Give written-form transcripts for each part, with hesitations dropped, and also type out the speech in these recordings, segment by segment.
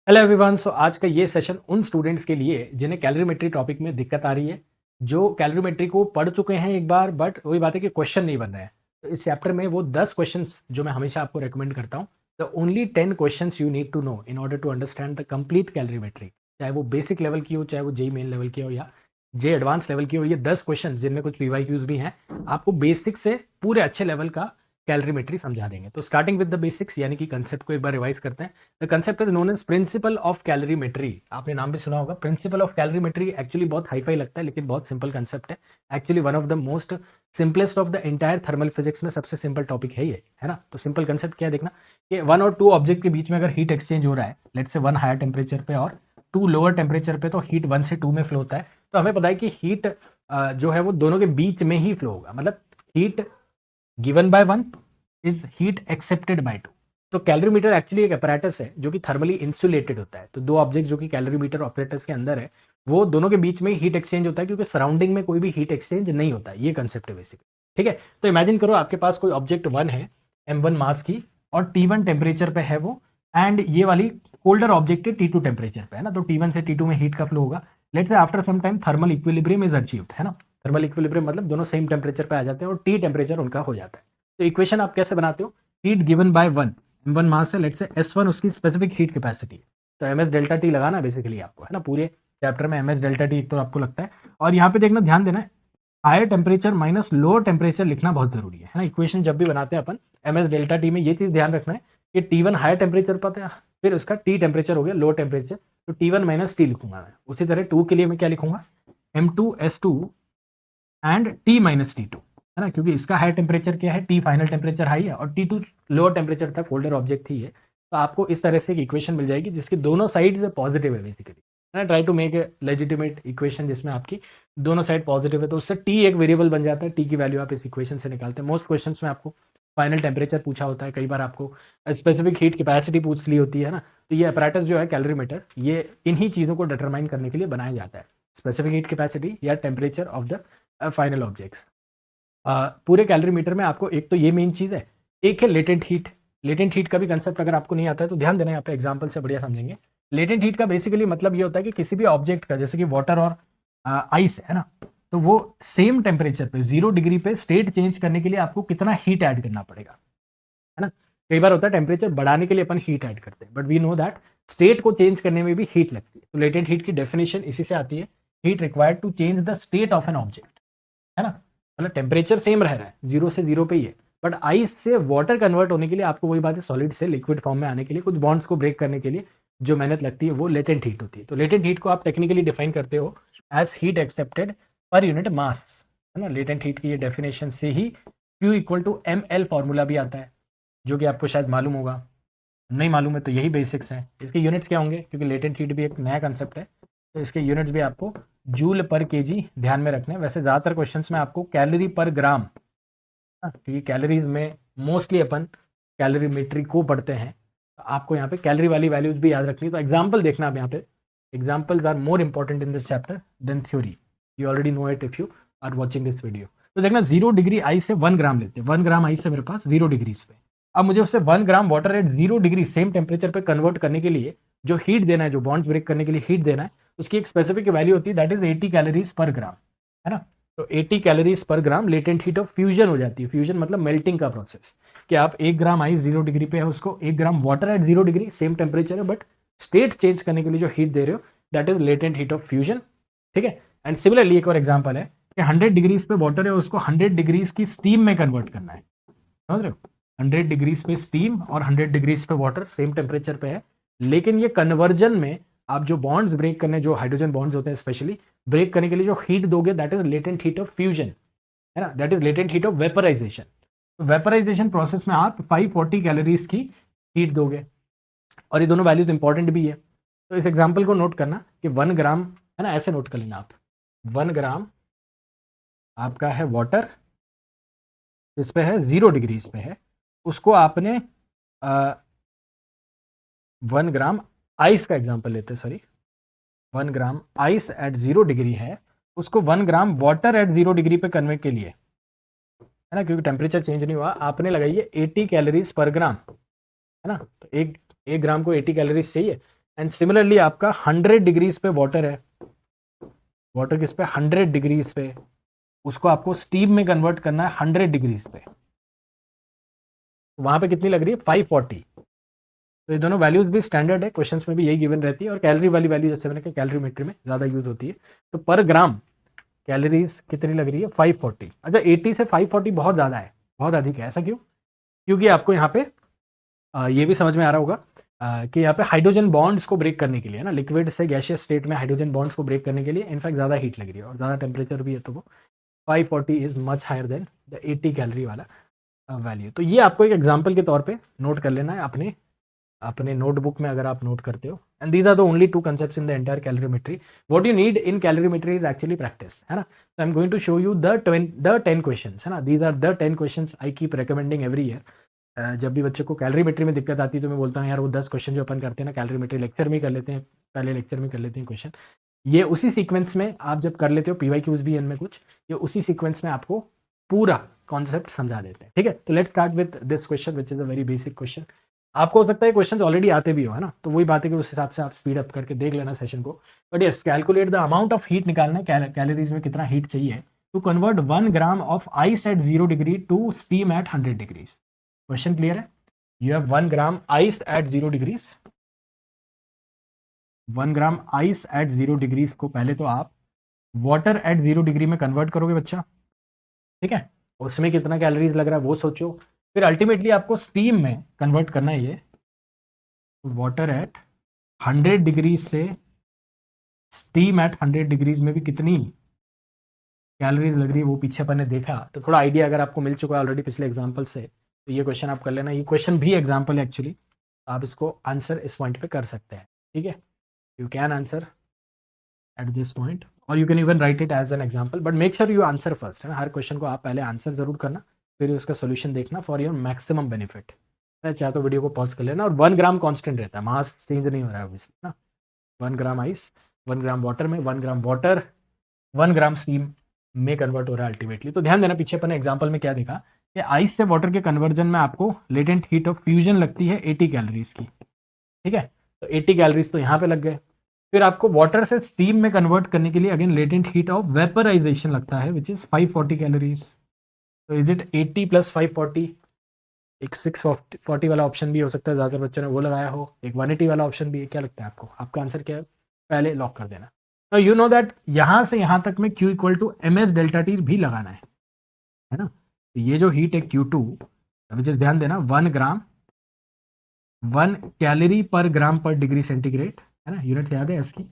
Hello everyone. सो आज का ये सेशन उन स्टूडेंट्स के लिए जिन्हें कैलोरीमेट्री टॉपिक में दिक्कत आ रही है, जो कैलोरीमेट्री को पढ़ चुके हैं एक बार, बट वही बात है कि क्वेश्चन नहीं बन रहे हैं। तो इस चैप्टर में वो 10 क्वेश्चंस जो मैं हमेशा आपको रेकमेंड करता हूँ, the only 10 questions you need to know in order to understand the complete calorimetry, चाहे वो बेसिक लेवल की हो, चाहे वो जेई मेन लेवल की हो या जे एडवांस लेवल की हो। ये 10 क्वेश्चन जिनमें कुछ पीवाईक्यूज भी हैं, आपको बेसिक से पूरे अच्छे लेवल का कैलोरीमेट्री समझा देंगे। तो स्टार्टिंग विद द बेसिक्स, यानी कि कंसेप्ट को एक बार रिवाइज करते हैं। The concept is known as principle of calorimetry. आपने नाम भी सुना होगा, प्रिंसिपल ऑफ कैलोरीमेट्री। एक्चुअली बहुत हाईफाई लगता है, लेकिन बहुत सिंपल कंसेप्ट है। Actually one of the most simplest of the entire thermal physics में सबसे सिंपल टॉपिक है ये, है ना। तो सिंपल कंसेप्ट क्या है देखना, कि वन और टू ऑब्जेक्ट के बीच में अगर हीट एक्सचेंज हो रहा है, let's say one higher temperature पे और टू लोअर टेम्परेचर पे, तो हीट 1 से 2 में फ्लो होता है। तो हमें पता है कि हीट जो है वो दोनों के बीच में ही फ्लो होगा, मतलब heat given by 1 is heat accepted bye 2। तो कैलोरीमीटर एक्चुअली एक अपैरेटस है जो कि थर्मली इंसुलेटेड होता है। तो दो ऑब्जेक्ट जो कि कैलोरीमीटर ऑपरेटस के अंदर है, वो दोनों के बीच में हीट एक्सचेंज होता है, क्योंकि सराउंडिंग में कोई भी हीट एक्सचेंज नहीं होता है। ये कंसेप्ट है बेसिकली, ठीक है। तो इमेजिन करो आपके पास कोई ऑब्जेक्ट 1 है, m1 मास की, और T1 टेम्परेचर पे है वो, एंड ये वाली कोल्डर ऑब्जेक्ट है T2 टेम्परेचर पे, है ना। तो T1 से T2 में हीट का फ्लो होगा। Let's say after some time thermal equilibrium is achieved, है ना। थर्मल इक्विलिब्रियम मतलब दोनों सेम टेम्परेचर पे आ जाते हैं और T टेम्परेचर उनका हो जाता है। तो इक्वेशन आप कैसे बनाते हो, हीट गिवन बाय 1, m1 मास है, लेट्स से S1 उसकी स्पेसिफिक हीट कैपेसिटी। तो ms डेल्टा टी लगाना बेसिकली आपको, है ना। पूरे चैप्टर में ms डेल्टा टी तो आपको लगता है। और यहाँ पे देखना, ध्यान देना है, higher temperature minus lower temperature लिखना बहुत जरूरी है ना। इक्वेशन जब भी बनाते हैं अपन ms डेल्टा टी में, ये चीज ध्यान रखना है कि T1 हायर टेम्परेचर पर था, फिर उसका T टेम्परेचर हो गया लोअर टेम्परेचर, तो T1 माइनस टी लिखूंगा मैं। उसी तरह 2 के लिए मैं क्या लिखूंगा, m2 s2 and T minus T2, है ना, क्योंकि इसका हाई टेम्परेचर क्या है, T फाइनल टेम्परेचर हाई है और T2 लोअर टेम्परेचर था, फोल्डर ऑब्जेक्ट थी ये। तो आपको इस तरह से एक इक्वेशन मिल जाएगी जिसकी दोनों साइड्स पॉजिटिव है बेसिकली, है ना। Try to make a legitimate equation जिसमें आपकी दोनों साइड पॉजिटिव है, तो उससे T एक वेरिएबल बन जाता है। T की वैल्यू आप इस इक्वेशन से निकालते हैं। मोस्ट क्वेश्चन में आपको फाइनल टेम्परेचर पूछा होता है, कई बार आपको स्पेसिफिक हीट कैपेसिटी पूछ ली होती है ना। तो ये अपैरेटस जो है कैलोरीमीटर, ये इन्हीं चीज़ों को डिटरमाइन करने के लिए बनाया जाता है, स्पेसिफिक हीट कैपेसिटी या temperature of the final objects. पूरे कैलोरीमीटर में आपको एक तो ये मेन चीज़ है, एक है लेटेंट हीट। लेटेंट हीट का भी कंसेप्ट अगर आपको नहीं आता है तो ध्यान देना, यहाँ पे एग्जांपल से बढ़िया समझेंगे। लेटेंट हीट का बेसिकली मतलब ये होता है कि किसी भी ऑब्जेक्ट का, जैसे कि वाटर और आइस है ना, तो वो सेम टेम्परेचर पे 0 डिग्री पे स्टेट चेंज करने के लिए आपको कितना हीट ऐड करना पड़ेगा, है ना। कई बार होता है टेम्परेचर बढ़ाने के लिए अपन हीट ऐड करते हैं, but we know that state को चेंज करने में भी हीट लगती है। तो लेटेंट हीट की डेफिनेशन इसी से आती है, heat required to change the state of an object, है ना। मतलब टेम्परेचर सेम रह रहा है, 0 से 0 पे ही है, बट आइस से वाटर कन्वर्ट होने के लिए आपको वही बात है, सॉलिड से लिक्विड फॉर्म में आने के लिए, कुछ बॉन्ड्स को ब्रेक करने के लिए जो मेहनत लगती है वो लेटेंट हीट होती है। तो लेटेंट हीट को आप टेक्निकली डिफाइन करते हो as heat accepted per unit mass, है ना। लेटेंट हीट की ये डेफिनेशन से ही Q equal to ml formula भी आता है, जो कि आपको शायद मालूम होगा। नहीं मालूम है तो यही बेसिक्स हैं। इसके यूनिट्स क्या होंगे, क्योंकि लेटेंट हीट भी एक नया कंसेप्ट है, तो इसके यूनिट्स भी आपको जूल पर केजी ध्यान में रखने हैं। वैसे ज़्यादातर क्वेश्चंस में आपको कैलोरी पर ग्राम, क्योंकि कैलोरीज में मोस्टली अपन कैलोरीमेट्री को पढ़ते हैं, तो आपको यहाँ पे कैलोरी वाली वैल्यूज भी याद रखनी है। तो एग्जाम्पल देखना आप यहाँ पे, examples are more important in this chapter than theory. You already know it if you are watching this video. तो देखना, 0 डिग्री आइस से 1 ग्राम लेते हैं। 1 ग्राम आइस से मेरे पास 0 डिग्रीज पे, अब मुझे उससे 1 ग्राम water at 0 degree same temperature पे कन्वर्ट करने के लिए जो हीट देना है, जो बॉन्ड्स ब्रेक करने के लिए हीट देना है, उसकी एक स्पेसिफिक वैल्यू होती है, दैट इज 80 कैलोरीज पर ग्राम, है ना। तो 80 calories per gram latent heat of fusion हो जाती है। फ्यूजन मतलब मेल्टिंग का प्रोसेस, कि आप 1 ग्राम आइस 0 डिग्री पे है, उसको 1 ग्राम water at 0 degree same temperature है, बट स्टेट चेंज करने के लिए जो हीट दे रहे हो that is latent heat of fusion, ठीक है। एंड सिमिलरली एक और एग्जाम्पल है कि 100 डिग्रीज पे वाटर है, उसको 100 डिग्रीज की स्टीम में कन्वर्ट करना है, समझ रहे हो। 100 डिग्रीज पे स्टीम और 100 डिग्रीज पे वाटर सेम टेम्परेचर पे है, लेकिन ये कन्वर्जन में आप जो बॉन्ड्स ब्रेक करने, जो हाइड्रोजन बॉन्ड्स होते हैं स्पेशली ब्रेक करने के लिए जो हीट दोगे, that is latent heat of fusion, है ना। That is latent heat of vaporization. तो वेपराइजेशन प्रोसेस में आप 540 कैलोरीज की हीट दोगे, और ये दोनों वैल्यूज इंपॉर्टेंट भी है। तो इस एग्जाम्पल को नोट करना कि 1 ग्राम, है ना, ऐसे नोट कर लेना आप, 1 ग्राम आपका है वाटर, इस पे है 0 डिग्रीज पे है, उसको आपने 1 ग्राम आइस का एग्जाम्पल लेते हैं, sorry 1 gram ice at 0 degree है, उसको 1 ग्राम वाटर एट 0 डिग्री पे कन्वर्ट के लिए, है ना, क्योंकि टेम्परेचर चेंज नहीं हुआ, आपने लगाई है 80 कैलोरीज पर ग्राम, है ना। तो एक ग्राम को 80 कैलोरीज चाहिए, एंड सिमिलरली आपका 100 डिग्रीज पे वाटर है, वाटर किस पे 100 डिग्रीज पे, उसको आपको स्टीम में कन्वर्ट करना है 100 डिग्रीज पे, वहां पे कितनी लग रही है 540। तो ये दोनों वैल्यूज भी स्टैंडर्ड है, क्वेश्चंस में भी यही गिवन रहती है, और कैलोरी वाली वैल्यू जैसे मैंने कहा कैलोरीमेट्री में ज़्यादा यूज होती है। तो पर ग्राम कैलोरीज कितनी लग रही है 540। अच्छा 80 से 540 बहुत ज़्यादा है, बहुत अधिक है, ऐसा क्यों? क्योंकि आपको यहाँ पे ये भी समझ में आ रहा होगा कि यहाँ पे हाइड्रोजन बॉन्ड्स को ब्रेक करने के लिए ना, लिक्विड से गैशियस स्टेट में हाइड्रोजन बॉन्ड्स को ब्रेक करने के लिए इनफैक्ट ज़्यादा हीट लग रही है और ज़्यादा टेम्परेचर भी है, तो वो 540 is much higher than the 80 calorie वाला वैल्यू। तो ये आपको एक एग्जाम्पल के तौर पे नोट कर लेना है अपने अपने नोटबुक में, अगर आप नोट करते हो। And these are the only two concepts in the entire calorimetry. What you need in calorimetry is actually practice, है ना। तो I am going to show you the 10 questions, है ना। These are the 10 questions I keep recommending every year. जब भी बच्चे को calorimetry में दिक्कत आती है तो मैं बोलता हूँ यार वो 10 क्वेश्चन जो अपन करते हैं ना कैलोरीमेट्री लेक्चर में कर लेते हैं, पहले लेक्चर में कर लेते हैं क्वेश्चन, ये उसी सीक्वेंस में आप जब कर लेते हो, PYQs भी इनमें कुछ, ये उसी सीक्वेंस में आपको पूरा कॉन्सेप्ट समझा देते हैं, ठीक है। तो let's start with this question which is a very basic question. आपको हो सकता है क्वेश्चंस ऑलरेडी आते भी हो, है ना, तो वही बात है कि उस हिसाब से आप स्पीड अप करके देख लेना सेशन को। But yes, calculate the amount of heat निकालना है, कैलोरीज में कितना हीट चाहिए to convert 1 gram of ice at 0 degree to steam at 100 degrees. Question clear है? You have 1 gram ice at 0 degrees, 1 gram ice at 0 degrees को पहले तो आप वाटर एट 0 डिग्री में कन्वर्ट करोगे बच्चा, ठीक है, उसमें कितना कैलोरीज लग रहा है वो सोचो। फिर अल्टीमेटली आपको स्टीम में कन्वर्ट करना है ये, वाटर एट 100 डिग्रीज से स्टीम एट 100 डिग्रीज में भी कितनी कैलोरीज लग रही है वो पीछे अपन ने देखा। तो थोड़ा आइडिया अगर आपको मिल चुका है ऑलरेडी पिछले एग्जाम्पल से, तो ये क्वेश्चन आप कर लेना। ये क्वेश्चन भी एग्जाम्पल है एक्चुअली, आप इसको आंसर इस पॉइंट पे कर सकते हैं, ठीक है। You can answer at this point और you can even write it as an example, but make sure you answer first, है ना। हर क्वेश्चन को आप पहले आंसर जरूर करना, फिर उसका सोल्यूशन देखना फॉर योर मैक्सिमम बेनिफिट। चाहे तो वीडियो को पॉज कर लेना। और 1 ग्राम कांस्टेंट रहता है, मास चेंज नहीं हो रहा है ऑब्वियसली ना। 1 ग्राम आइस 1 ग्राम वाटर में 1 ग्राम वाटर 1 ग्राम स्टीम में कन्वर्ट हो रहा है अल्टीमेटली। तो ध्यान देना, पीछे अपन एग्जाम्पल में क्या देखा कि आइस से वाटर के कन्वर्जन में आपको लेटेंट हीट ऑफ फ्यूजन लगती है 80 कैलोरीज की, ठीक है। तो 80 कैलोरीज तो यहाँ पे लग गए। फिर आपको वाटर से स्टीम में कन्वर्ट करने के लिए again latent heat of vaporization लगता है विच इज 540 कैलोरीज। तो इज इट 80 प्लस 540? एक 640 वाला ऑप्शन भी हो सकता है, ज़्यादातर बच्चों ने वो लगाया हो। एक 180 वाला ऑप्शन भी है। क्या लगता है आपको? आपका आंसर क्या है? पहले लॉक कर देना। नाउ यू नो दैट यहाँ से यहाँ तक में Q equal to MS delta T भी लगाना है ना। तो ये जो हीट है Q2 विच इज, ध्यान देना, 1 ग्राम 1 कैलोरी पर ग्राम पर डिग्री सेंटीग्रेड, है ना। यूनिट याद है इसकी,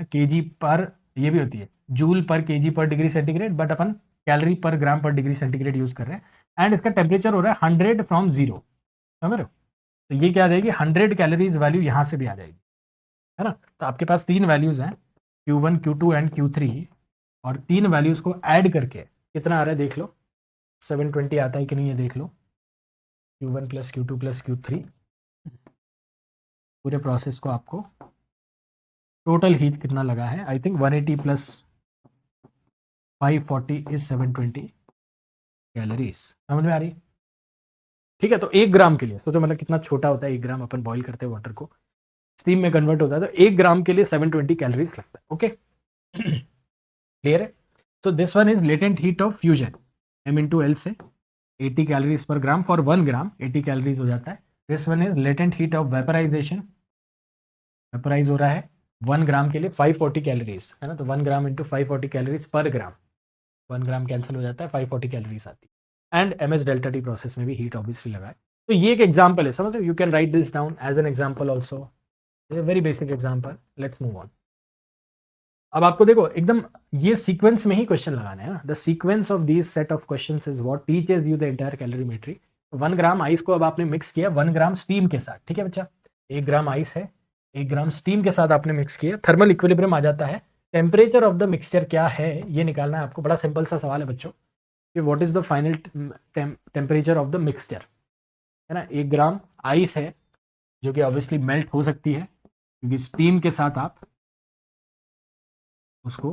केजी पर, ये भी होती है जूल पर केजी पर degree centigrade, but upon calorie per ग्राम पर डिग्री सेंटीग्रेड यूज कर रहे हैं। एंड इसका टेम्परेचर हो रहा है 100 फ्रॉम 0, समझ रहे हो। तो ये क्या आ जाएगी 100 कैलोरीज वैल्यू यहाँ से भी आ जाएगी, है ना। तो आपके पास 3 वैल्यूज हैं Q1 Q2 एंड Q3, और 3 वैल्यूज को ऐड करके कितना आ रहा है देख लो, 720 आता है कि नहीं ये देख लो। Q1 plus Q2 plus Q3, पूरे प्रोसेस को आपको टोटल हीट कितना लगा है, I think 180 plus 540 is 720 calories. समझ में आ रही? ठीक है। तो 1 ग्राम के लिए सोचो, मतलब कितना छोटा होता है 1 ग्राम, अपन बॉईल करते हैं वाटर को, स्टीम में कन्वर्ट होता है, तो 1 ग्राम के लिए 720 कैलोरीज लगता है। ओके, क्लियर है? So this one is latent heat of fusion, M/L से 80 calories per gram for 1 gram 80 calories हो जाता है। This one is latent heat of vaporization, vaporize हो रहा है 1 ग्राम के लिए 540 कैलोरीज, है ना। तो 1 ग्राम इंटू 540 कैलोरीज पर ग्राम, 1 ग्राम कैंसिल हो जाता है, 540 कैलोरीज आती है। And MS delta T process में भी हीट ऑब्वियसली लगा है। तो ये एक एग्जांपल है, समझ रहे हो। You can write this down as an example also, very basic example. Let's move on. अब आपको देखो एकदम ये सीक्वेंस में ही क्वेश्चन लगाना है ना। The sequence of this set of questions is what teaches you the entire calorimetry. 1 gram ice को अब आपने मिक्स किया 1 ग्राम स्टीम के साथ, ठीक है बच्चा। 1 ग्राम आइस है, 1 ग्राम स्टीम के साथ आपने मिक्स किया, थर्मल इक्विलिब्रियम आ जाता है। टेम्परेचर ऑफ द मिक्सचर क्या है ये निकालना है आपको। बड़ा सिंपल सा सवाल है बच्चों कि what is the final temperature of the mixture, है ना। 1 ग्राम आइस है जो कि ऑब्वियसली मेल्ट हो सकती है क्योंकि स्टीम के साथ आप उसको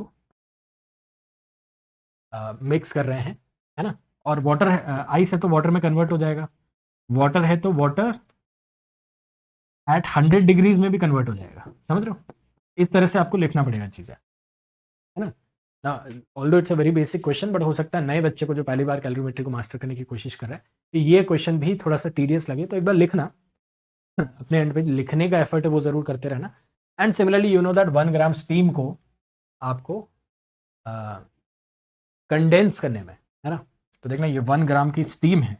मिक्स कर रहे हैं, है ना। और वाटर आइस है तो वाटर में कन्वर्ट हो जाएगा, वाटर है तो वाटर एट 100 डिग्रीज में भी कन्वर्ट हो जाएगा, समझ रहे हो? इस तरह से आपको लिखना पड़ेगा चीज़ें, है ना? Although it's a very basic question, but हो सकता है नए बच्चे को जो पहली बार कैलोरीमेट्री को मास्टर करने की कोशिश कर रहा है कि ये क्वेश्चन भी थोड़ा सा टीडियस लगे, तो एक बार लिखना अपने एंड पे, लिखने का एफर्ट है वो जरूर करते रहना। And similarly you know that 1 gram steam को आपको कंडेंस करने में, है ना, तो देखना ये 1 ग्राम की स्टीम है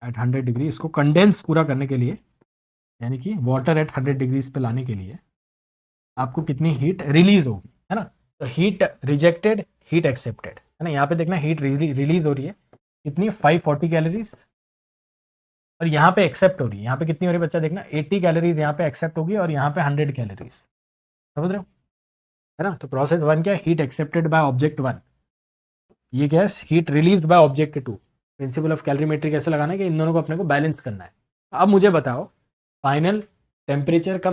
एट 100 डिग्री, इसको कंडेंस पूरा करने के लिए, यानी कि वाटर एट 100 डिग्रीज पे लाने के लिए आपको कितनी हीट रिलीज होगी, है ना? तो हीट रिजेक्टेड, हीट एक्सेप्टेड, है ना? यहाँ पे देखना हीट रिलीज हो रही है कितनी, 540 कैलोरीज, और यहाँ पे एक्सेप्ट हो रही है, यहाँ पे कितनी हो रही है बच्चा, देखना 80 कैलोरीज यहाँ पे एक्सेप्ट होगी और यहाँ पे 100 कैलोरीज, समझ रहे हो, है ना? तो प्रोसेस 1 क्या है, हीट एक्सेप्टेड बाय ऑब्जेक्ट 1, ये क्या है, heat released by object 2। Principal of calorimetry कैसे लगाना है कि इन दोनों को अपने को बैलेंस करना है। अब मुझे बताओ फाइनल टेम्परेचर का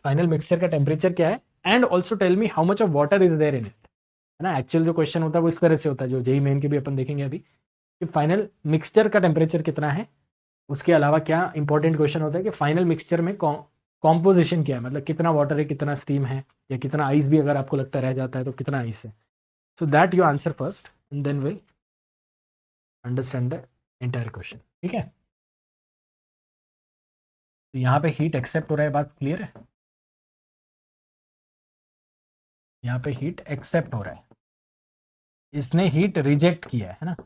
फाइनल मिक्सचर का टेम्परेचर क्या है, and also tell me how much of water is there in it, है ना? एक्चुअल जो क्वेश्चन होता है वो इस तरह से होता है, जो जेई मेन के भी अपन देखेंगे अभी, कि फाइनल मिक्सचर का टेम्परेचर कितना है। उसके अलावा क्या इंपॉर्टेंट क्वेश्चन होता है कि फाइनल मिक्सचर में कॉम्पोजिशन क्या है, मतलब कितना वाटर है, कितना स्टीम है, या कितना आइस भी अगर आपको लगता रह जाता है तो कितना आइस है। So that you answer first and then will understand the entire question, ठीक है? तो यहाँ पे हीट एक्सेप्ट हो रहा है, बात क्लियर है? यहाँ पे हीट एक्सेप्ट हो रहा है, इसने हीट रिजेक्ट किया है ना,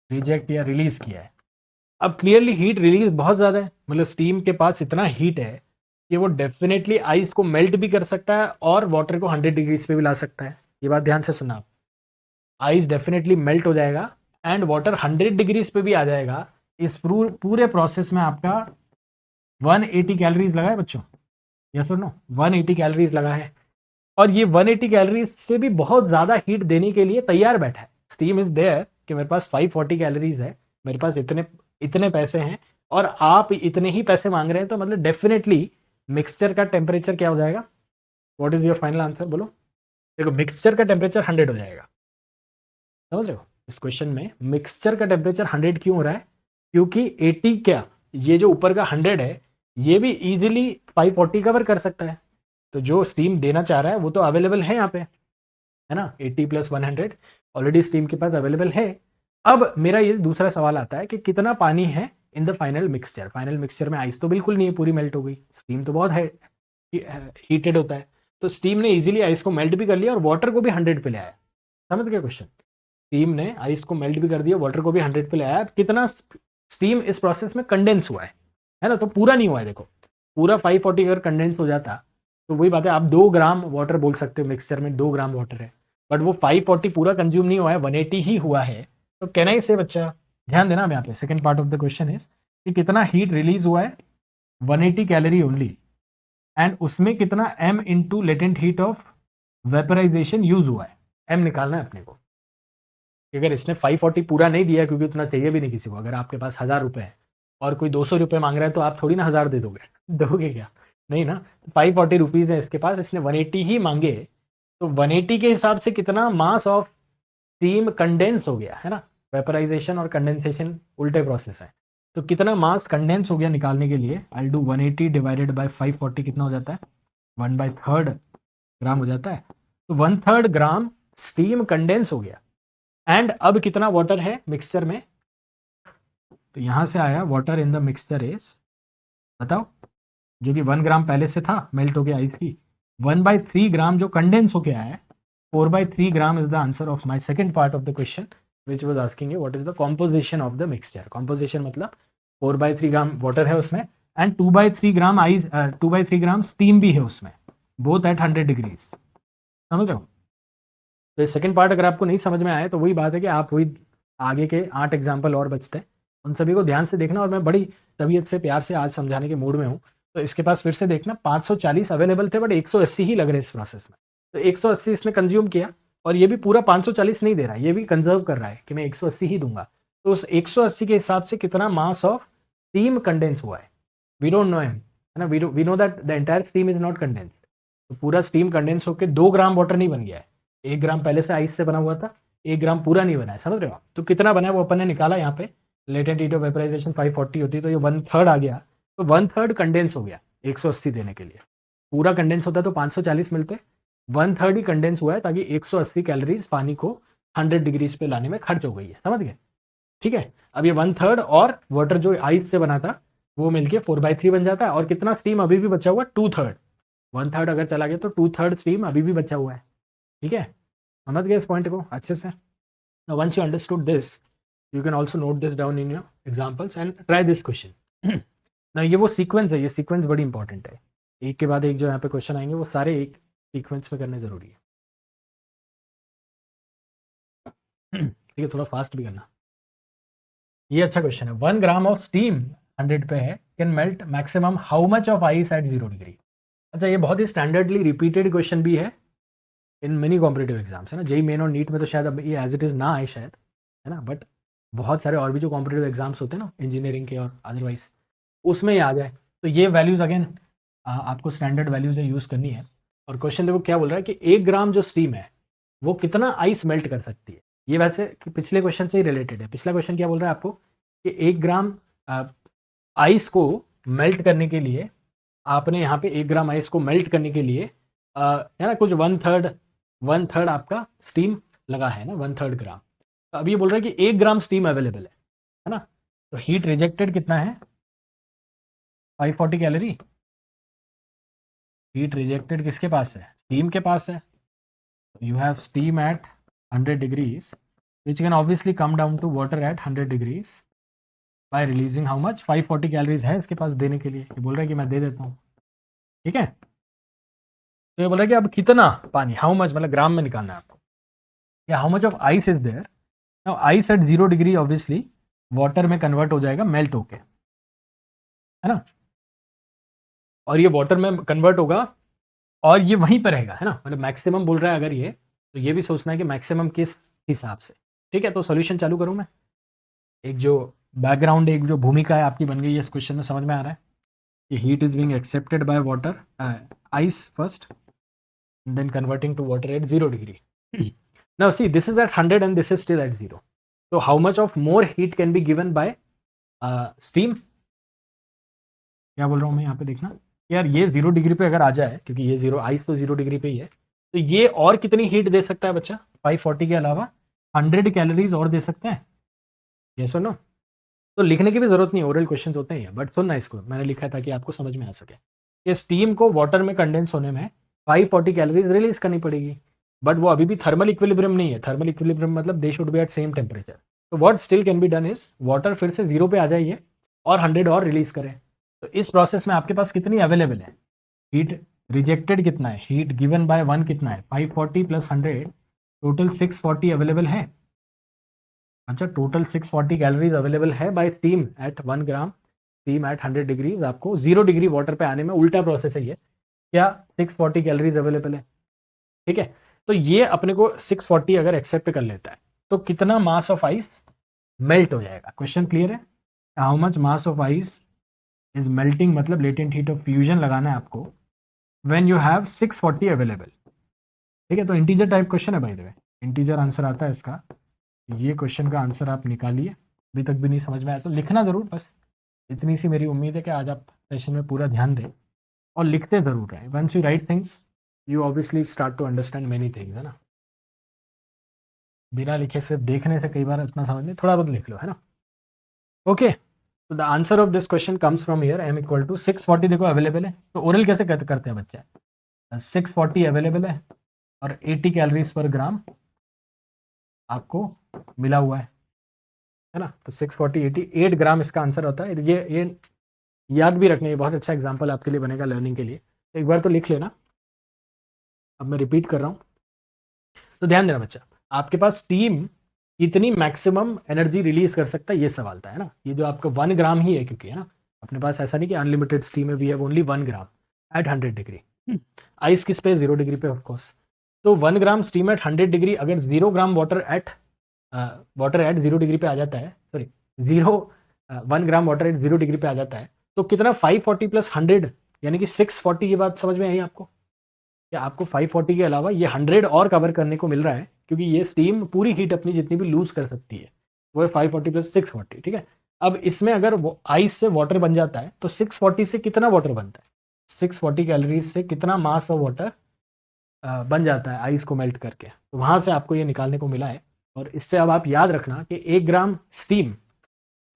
रिजेक्ट या रिलीज किया है। अब क्लियरली हीट रिलीज बहुत ज़्यादा है, मतलब स्टीम के पास इतना हीट है कि वो डेफिनेटली आइस को मेल्ट भी कर सकता है और वाटर को 100 डिग्रीज पे भी ला सकता है। ये बात ध्यान से सुना, आइस डेफिनेटली मेल्ट हो जाएगा एंड वाटर 100 डिग्रीज पे भी आ जाएगा। इस पूरे प्रोसेस में आपका 180 कैलोरीज लगा है बच्चों, यस और नो? 180 कैलोरीज लगा है, और ये 180 कैलोरीज से भी बहुत ज़्यादा हीट देने के लिए तैयार बैठा है। स्टीम इज देयर कि मेरे पास 540 कैलोरीज है, मेरे पास इतने इतने पैसे हैं और आप इतने ही पैसे मांग रहे हैं, तो मतलब डेफिनेटली मिक्सचर का टेम्परेचर क्या हो जाएगा? What is your final answer, बोलो? देखो मिक्सचर का टेम्परेचर 100 हो जाएगा, समझ रहे हो? इस क्वेश्चन में मिक्सचर का टेम्परेचर 100 क्यों हो रहा है? क्योंकि 80 क्या, ये जो ऊपर का 100 है ये भी इजीली 540 कवर कर सकता है। तो जो स्टीम देना चाह रहा है वो तो अवेलेबल है यहाँ पे, है ना? 80 + 100 ऑलरेडी स्टीम के पास अवेलेबल है। अब मेरा ये दूसरा सवाल आता है कि कितना पानी है in the final mixture. Final mixture में आइस तो बिल्कुल नहीं है, पूरी मेल्ट हो गई, स्टीम तो बहुत है हीटेड होता है, तो स्टीम ने इजीली आइस को मेल्ट भी कर लिया और वाटर को भी 100 पे ले आया। समझ गए क्वेश्चन? स्टीम ने आइस को मेल्ट भी कर दिया, वाटर को भी 100 पे ले आया। कितना स्टीम इस प्रोसेस में कंडेंस हुआ है ना? तो पूरा नहीं हुआ है, देखो पूरा 540 अगर कंडेंस हो जाता तो वही बात है, आप 2 ग्राम वाटर बोल सकते हो, मिक्सचर में 2 ग्राम वाटर है, बट वो 540 पूरा कंज्यूम नहीं हुआ है, 180 ही हुआ है। तो कहना ही से बच्चा, ध्यान देना यहाँ पे second part of the question is कि कितना हीट रिलीज हुआ है, 180 कैलोरी ओनली, एंड उसमें कितना m into latent heat of vaporization use हुआ है। m निकालना है अपने को। अगर इसने 540 पूरा नहीं दिया, क्योंकि उतना चाहिए भी नहीं किसी को, अगर आपके पास 1000 रुपये है और कोई 200 रुपये मांग रहा है तो आप थोड़ी ना 1000 दे दोगे क्या? नहीं ना। 540 रुपीज़ है इसके पास, इसने 180 ही मांगे, तो 180 के हिसाब से कितना मास ऑफ स्टीम कंडेंस हो गया, है ना? वेपराइजेशन और कंडेंसेशन उल्टे प्रोसेस है, तो कितना मास कंडेंस हो गया निकालने के लिए आई डू 180 डिवाइडेड बाय 540, कितना हो जाता है? 1/3 ग्राम हो जाता है। तो 1/3 ग्राम स्टीम कंडेंस हो गया। एंड अब कितना वाटर है मिक्सचर में? तो यहां से आया water in the mixture is, बताओ, जो कि 1 ग्राम पहले से था, मेल्ट हो गया आइस की, 1/3 ग्राम जो कंडेंस होके आया है, 4/3 gram is the answer of my second part of the question which was asking you what is the composition of the mixture. Composition मतलब 4/3 ग्राम वाटर है उसमें and 2/3 gram ice, 2/3 gram steam भी है उसमें, both at 100 degrees. समझ रहे हो? तो सेकंड पार्ट अगर आपको नहीं समझ में आया तो वही बात है कि आप वही आगे के 8 एग्जाम्पल और बचते हैं, उन सभी को ध्यान से देखना। और मैं बड़ी तबीयत से प्यार से आज समझाने के मूड में हूँ, तो इसके पास फिर से देखना 540 अवेलेबल थे बट 180 ही लग रहे इस प्रोसेस में, तो 180 इसने कंज्यूम किया और ये भी पूरा 540 नहीं दे रहा है, ये भी कंजर्व कर रहा है कि मैं 180 ही दूंगा। तो उस 180 के हिसाब से कितना मास ऑफ स्टीम कंडेंस हुआ है, वी डोंट नो है ना? We know that the entire steam is not condensed. तो पूरा स्टीम कंडेंस होकर 2 ग्राम वाटर नहीं बन गया है, 1 ग्राम पहले से आइस से बना हुआ था, 1 ग्राम पूरा नहीं बना है। समझ रहे हो? तो कितना बना है वो अपन ने निकाला यहाँ पे, लेटेंट हीट ऑफ वेपराइजेशन 540 होती है, तो ये 1/3 आ गया, तो 1/3 कंडेंस हो गया 180 देने के लिए। पूरा कंडेंस होता तो 540 मिलते, 1/3 ही कंडेंस हुआ है ताकि 180 कैलोरीज पानी को 100 डिग्रीज पे लाने में खर्च हो गई है, समझ गए? ठीक है, अब ये 1/3 और वाटर जो आइस से बना था वो मिलके 4/3 बन जाता है, और कितना स्टीम अभी भी बचा हुआ, 2/3। 1/3 अगर चला गया तो 2/3 स्टीम अभी भी बचा हुआ है। ठीक है, समझ गए इस पॉइंट को अच्छे से? Now once you understood this, you can also note this down in your examples and try this question. Now ये वो सीक्वेंस है, ये सीक्वेंस बड़ी इंपॉर्टेंट है। एक के बाद एक जो यहाँ पे क्वेश्चन आएंगे वो सारे एक सीक्वेंस में करने जरूरी है। ठीक है, थोड़ा फास्ट भी करना। ये अच्छा क्वेश्चन है। 1 ग्राम ऑफ स्टीम 100 पे है, can melt maximum how much of ice at 0 degree. अच्छा, ये बहुत ही स्टैंडर्डली रिपीटेड क्वेश्चन भी है इन मेनी कॉम्पिटेटिव एग्जाम्स, है ना। जेई मेन और नीट में तो शायद अब ये एज इट इज़ ना आए शायद, है ना, बट बहुत सारे और भी जो कॉम्पिटेटिव एग्जाम्स होते हैं ना इंजीनियरिंग के और अदरवाइज, उसमें ही आ जाए। तो ये वैल्यूज़ अगेन आपको स्टैंडर्ड वैल्यूज़ यूज़ करनी है। और क्वेश्चन देखो क्या बोल रहा है कि 1 ग्राम जो स्टीम है वो कितना आइस मेल्ट कर सकती है। ये वैसे कि पिछले क्वेश्चन से ही रिलेटेड है। पिछला क्वेश्चन क्या बोल रहा है आपको कि 1 ग्राम आइस को मेल्ट करने के लिए आपने यहाँ पे 1 ग्राम आइस को मेल्ट करने के लिए है ना कुछ 1/3 आपका स्टीम लगा है ना, 1/3 ग्राम। तो अभी ये बोल रहा है कि 1 ग्राम स्टीम अवेलेबल है ना। तो हीट रिजेक्टेड कितना है, 540 कैलोरी। हीट रिजेक्टेड किसके पास है, स्टीम के पास है। You have steam at 100 degrees which can obviously come down to water at 100 degrees by releasing how much, 540 calories है इसके पास देने के लिए। ये बोल रहा है कि मैं दे देता हूँ। ठीक है, तो ये बोल रहा है कि अब कितना पानी, हाउ मच मतलब ग्राम में निकालना है आपको, या how much of ice is there. Now ice at 0 degree obviously water में कन्वर्ट हो जाएगा मेल्ट होके, है ना, और ये वाटर में कन्वर्ट होगा और ये वहीं पर रहेगा, है ना। मतलब मैक्सिमम बोल रहा है अगर ये, तो ये भी सोचना है कि मैक्सिमम किस हिसाब से। ठीक है, तो सोल्यूशन चालू करूँ मैं। एक जो बैकग्राउंड, एक जो भूमिका है आपकी बन गई है इस क्वेश्चन में, समझ में आ रहा है कि heat is being accepted by water ice first, then converting to water at 0 degree. Now see, this is at 100 and this is still at 0. So how much of more heat can be given by steam? क्या बोल रहा हूँ मैं यहाँ पे, देखना यार, ये 0 डिग्री पे अगर आ जाए, क्योंकि ये 0 आइस तो 0 डिग्री पे ही है, तो ये और कितनी हीट दे सकता है बच्चा, 540 के अलावा 100 कैलोरीज और दे सकते हैं। ये सुनो, तो लिखने की भी जरूरत नहीं, ओरल क्वेश्चन होते हैं, बट सुनना इसको, मैंने लिखा है ताकि आपको समझ में आ सके। ये स्टीम को वाटर में कंडेंस होने में 540 कैलोरीज रिलीज करनी पड़ेगी, बट वो अभी भी थर्मल इक्विलिब्रियम नहीं है। थर्मल इक्विलिब्रियम मतलब they should be at same temperature. तो what still can be done is water फिर से 0 पे आ जाइए और 100 और रिलीज करें। तो इस प्रोसेस में आपके पास कितनी अवेलेबल है हीट, रिजेक्टेड कितना है, हीट गिवन बाय 1 कितना है, 540 प्लस 100 टोटल 640 अवेलेबल है। अच्छा, टोटल 640 कैलोरीज अवेलेबल है bye steam eight 1 gram steam at 100 degrees. आपको 0 डिग्री वाटर पे आने में उल्टा प्रोसेस है ये, क्या 640 कैलोरीज अवेलेबल है। ठीक है, तो ये अपने को 640 अगर एक्सेप्ट कर लेता है तो कितना मास ऑफ आइस मेल्ट हो जाएगा। क्वेश्चन क्लियर है, how much mass of ice is melting, मतलब लेटेंट हीट ऑफ फ्यूजन लगाना है आपको व्हेन यू हैव 640 अवेलेबल। ठीक है, तो इंटीजर टाइप क्वेश्चन है by the way, integer answer आता है इसका। ये क्वेश्चन का आंसर आप निकालिए, अभी तक भी नहीं समझ में आया तो लिखना ज़रूर, बस इतनी सी मेरी उम्मीद है कि आज आप सेशन में पूरा ध्यान दें और लिखते ज़रूर रहें। Once you write things you obviously start to understand many things, है ना। बिना लिखे सिर्फ देखने से कई बार इतना समझ नहीं, थोड़ा बहुत लिख लो, है ना। ओके, तो the answer of this question comes from here, m equal to 640 देखो अवेलेबल है। तो ओरल कैसे करते हैं बच्चे, 640 अवेलेबल है और 80 कैलोरीज पर ग्राम आपको मिला हुआ है ना। तो 640 80 8 ग्राम इसका आंसर होता है। ये याद भी रखना, ये बहुत अच्छा एग्जांपल आपके लिए बनेगा लर्निंग के लिए। एक बार तो लिख लेना, अब मैं रिपीट कर रहा हूँ। तो ध्यान देना बच्चा, आपके पास स्टीम कितनी मैक्सिमम एनर्जी रिलीज कर सकता है ये सवाल था, है ना। ये जो आपका 1 ग्राम ही है, क्योंकि है ना अपने पास ऐसा नहीं कि अनलिमिटेड स्टीम है, we have only 1 gram at 100 degree. Ice किस पे, 0 डिग्री पे ऑफकोर्स। तो 1 ग्राम स्टीम एट 100 डिग्री, अगर 0 ग्राम वाटर एट 0 डिग्री पे आ जाता है, sorry 1 gram water at 0 degree पे आ जाता है, तो कितना 540 प्लस 100 यानी कि 640। ये बात समझ में आई आपको, क्या आपको 540 के अलावा ये 100 और कवर करने को मिल रहा है, क्योंकि ये स्टीम पूरी हीट अपनी जितनी भी लूज कर सकती है वो है 540 प्लस 640। ठीक है, अब इसमें अगर वो आइस से वाटर बन जाता है तो 640 से कितना वाटर बनता है, 640 कैलोरीज से कितना मास ऑफ वाटर बन जाता है आइस को मेल्ट करके, तो वहाँ से आपको ये निकालने को मिला है। और इससे अब आप याद रखना कि 1 ग्राम स्टीम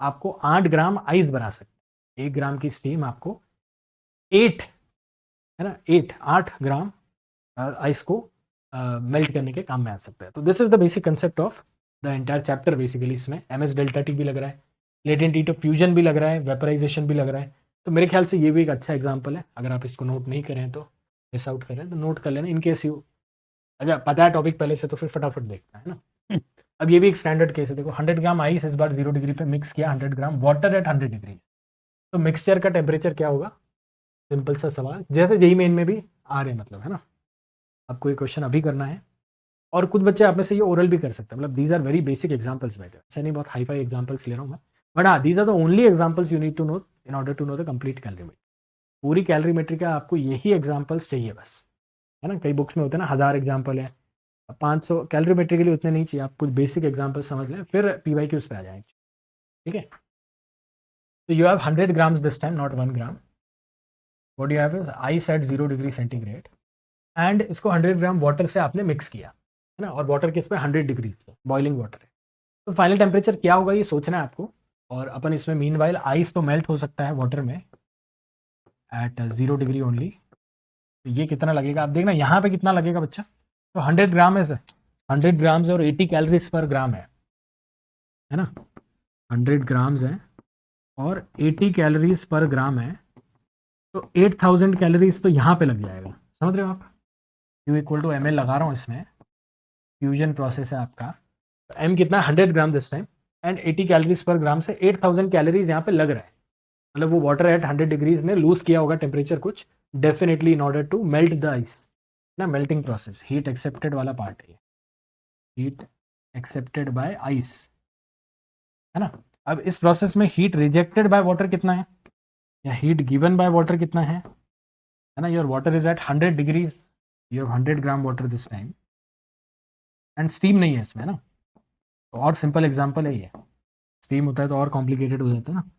आपको 8 ग्राम आइस बना सकते हैं। 1 ग्राम की स्टीम आपको 8 है ना 8 ग्राम आइस को मेल्ट करने के काम में आ सकता है। तो this is the basic concept of the entire chapter. Basically इसमें एमएस डेल्टा टी भी लग रहा है, लेटेंट हीट ऑफ फ्यूजन भी लग रहा है, वेपराइजेशन भी लग रहा है। तो मेरे ख्याल से ये भी एक अच्छा एग्जाम्पल है। अगर आप इसको नोट नहीं करें तो मिस आउट करें तो नोट कर लेना, इनकेस यू अच्छा पता है टॉपिक पहले से तो फिर फटाफट देखना है ना। अब ये भी एक स्टैंडर्ड केस है। देखो 100 ग्राम आइस इस बार 0 डिग्री पे मिक्स किया 100 ग्राम वाटर एट 100 डिग्री, तो मिक्सचर का टेम्परेचर क्या होगा? सिंपल सा सवाल, जैसे जेई मेन में भी आ रहे हैं, मतलब है ना। आपको ये क्वेश्चन अभी करना है और कुछ बच्चे आप में से ये ओरल भी कर सकते हैं। मतलब these are very basic examples better, ऐसा नहीं बहुत हाई फाई एग्जांपल्स ले रहा हूँ मैं, बट हाँ these are the only examples you need to know in order to know the complete calorimetry. पूरी कैलोरीमेट्री का आपको यही एग्जांपल्स चाहिए बस, है ना। कई बुक्स में होते हैं ना 1000 एग्जाम्पल है, 500 कैलोरीमेट्री के लिए उतने नहीं चाहिए। आप कुछ बेसिक एग्जाम्पल समझ लें फिर PYQs पे आ जाएंगे, ठीक है। तो you have 100 grams this time, not 1 gram. What you have is ice at 0 degree centigrade and इसको 100 ग्राम वाटर से आपने मिक्स किया, है ना। और वाटर किस पे 100 डिग्री पे बॉइलिंग वाटर है। तो फाइनल टेम्परेचर क्या होगा ये सोचना है आपको। और अपन इसमें मीनवाइल आइस तो मेल्ट हो सकता है वाटर में एट 0 डिग्री ओनली। तो ये कितना लगेगा आप देखना, यहाँ पे कितना लगेगा बच्चा। तो 100 ग्राम है, 100 ग्राम्स और 80 कैलोरीज पर ग्राम है ना। 100 ग्राम्स है और 80 कैलोरीज पर ग्राम है, तो 8000 कैलोरीज तो यहाँ पे लग जाएगा। समझ रहे हो आप? U इक्वल टू ml लगा रहा हूँ इसमें, फ्यूजन प्रोसेस है आपका। तो m कितना है 100 gram this time and 80 calories per gram से 8000 कैलोरीज यहाँ पे लग रहा है। मतलब वो वाटर एट 100 डिग्रीज ने लूज किया होगा टेम्परेचर कुछ definitely in order to melt the ice ना। मेल्टिंग प्रोसेस हीट एक्सेप्टेड वाला पार्ट है, हीट एक्सेप्टेड बाय आइस, है ना। अब इस प्रोसेस में हीट रिजेक्टेड बाय वाटर कितना है या हीट गिवन बाय वाटर कितना है ना। Your water is at 100 degrees, you have 100 gram water this time and steam नहीं है इसमें ना। तो और सिंपल एग्जांपल है ये, स्टीम होता है तो और कॉम्प्लिकेटेड हो जाता है ना।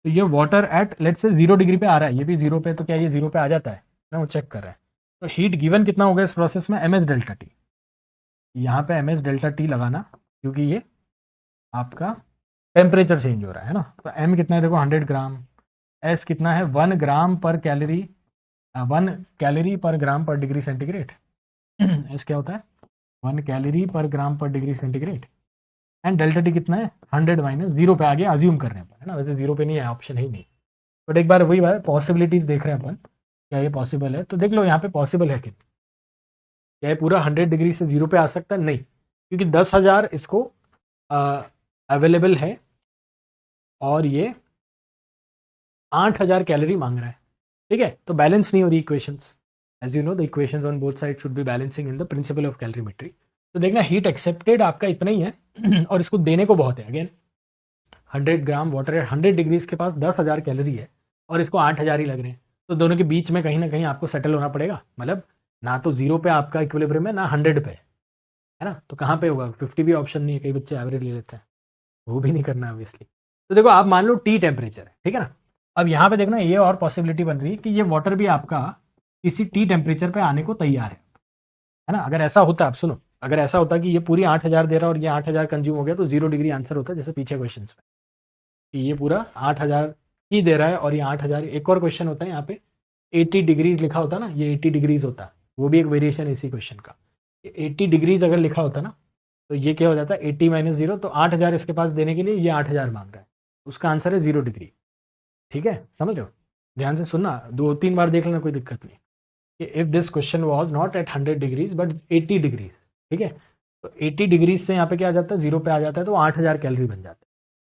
तो ये water at let's say 0 degree पे आ रहा है, ये भी 0 पे, तो क्या ये 0 पे आ जाता है ना, वो चेक कर रहा है। तो हीट गिवन कितना होगा इस प्रोसेस में ms डेल्टा टी। यहाँ पे ms डेल्टा टी लगाना क्योंकि ये आपका टेम्परेचर चेंज हो रहा है ना। तो m कितना है देखो 100 ग्राम, s कितना है 1 ग्राम पर कैलोरी, 1 कैलोरी पर ग्राम पर डिग्री सेंटीग्रेड। s क्या होता है 1 कैलोरी पर ग्राम पर degree centigrade and delta T कितना है 100 माइनस 0 पे आ गया अज्यूम करने पर, है ना। वैसे 0 पे नहीं है, ऑप्शन है ही नहीं, बट एक बार वही बात पॉसिबिलिटीज देख रहे हैं अपन, क्या ये पॉसिबल है। तो देख लो यहाँ पे पॉसिबल है कि क्या ये पूरा 100 डिग्री से 0 पे आ सकता है, नहीं, क्योंकि 10,000 इसको अवेलेबल है और ये 8,000 कैलोरी मांग रहा है, ठीक है। तो बैलेंस नहीं हो रही equations, as you know the equations on both side should be balancing in the principle of calorimetry. तो देखना हीट एक्सेप्टेड आपका इतना ही है और इसको देने को बहुत है। अगेन 100 ग्राम वाटर है 100 डिग्रीज के पास 10,000 कैलोरी है और इसको 8,000 ही लग रहे हैं। तो दोनों के बीच में कहीं ना कहीं आपको सेटल होना पड़ेगा। मतलब ना तो 0 पे आपका इक्विलिब्रियम है ना 100 पे, है ना। तो कहाँ पे होगा 50 भी ऑप्शन नहीं है, कई बच्चे एवरेज ले लेते हैं, वो भी नहीं करना ऑब्वियसली। तो देखो आप मान लो टी टेम्परेचर है, ठीक है ना। अब यहाँ पे देखना ये और पॉसिबिलिटी बन रही है कि ये वाटर भी आपका किसी टी टेम्परेचर पे आने को तैयार है ना। अगर ऐसा होता, आप सुनो, अगर ऐसा होता कि ये पूरी 8,000 दे रहा है और ये 8,000 कंज्यूम हो गया तो 0 डिग्री आंसर होता, जैसे पीछे क्वेश्चन में कि ये पूरा 8,000 ही दे रहा है और ये 8,000। एक और क्वेश्चन होता है यहाँ पे 80 डिग्रीज लिखा होता ना, ये 80 डिग्रीज होता, वो भी एक वेरिएशन है इसी क्वेश्चन का। 80 डिग्रीज अगर लिखा होता ना तो ये क्या हो जाता है 80 माइनस 0, तो 8,000 इसके पास देने के लिए ये 8,000 मांग रहा है, उसका आंसर है 0 डिग्री, ठीक है। समझ रहे हो, ध्यान से सुनना, 2-3 बार देख लेना, कोई दिक्कत नहीं। कि if this question was not at 100 degrees but 80 degrees, ठीक है। तो 80 डिग्रीज से यहाँ पे क्या आ जाता है 0 पे आ जाता है, तो 8,000 कैलोरी बन जाता है।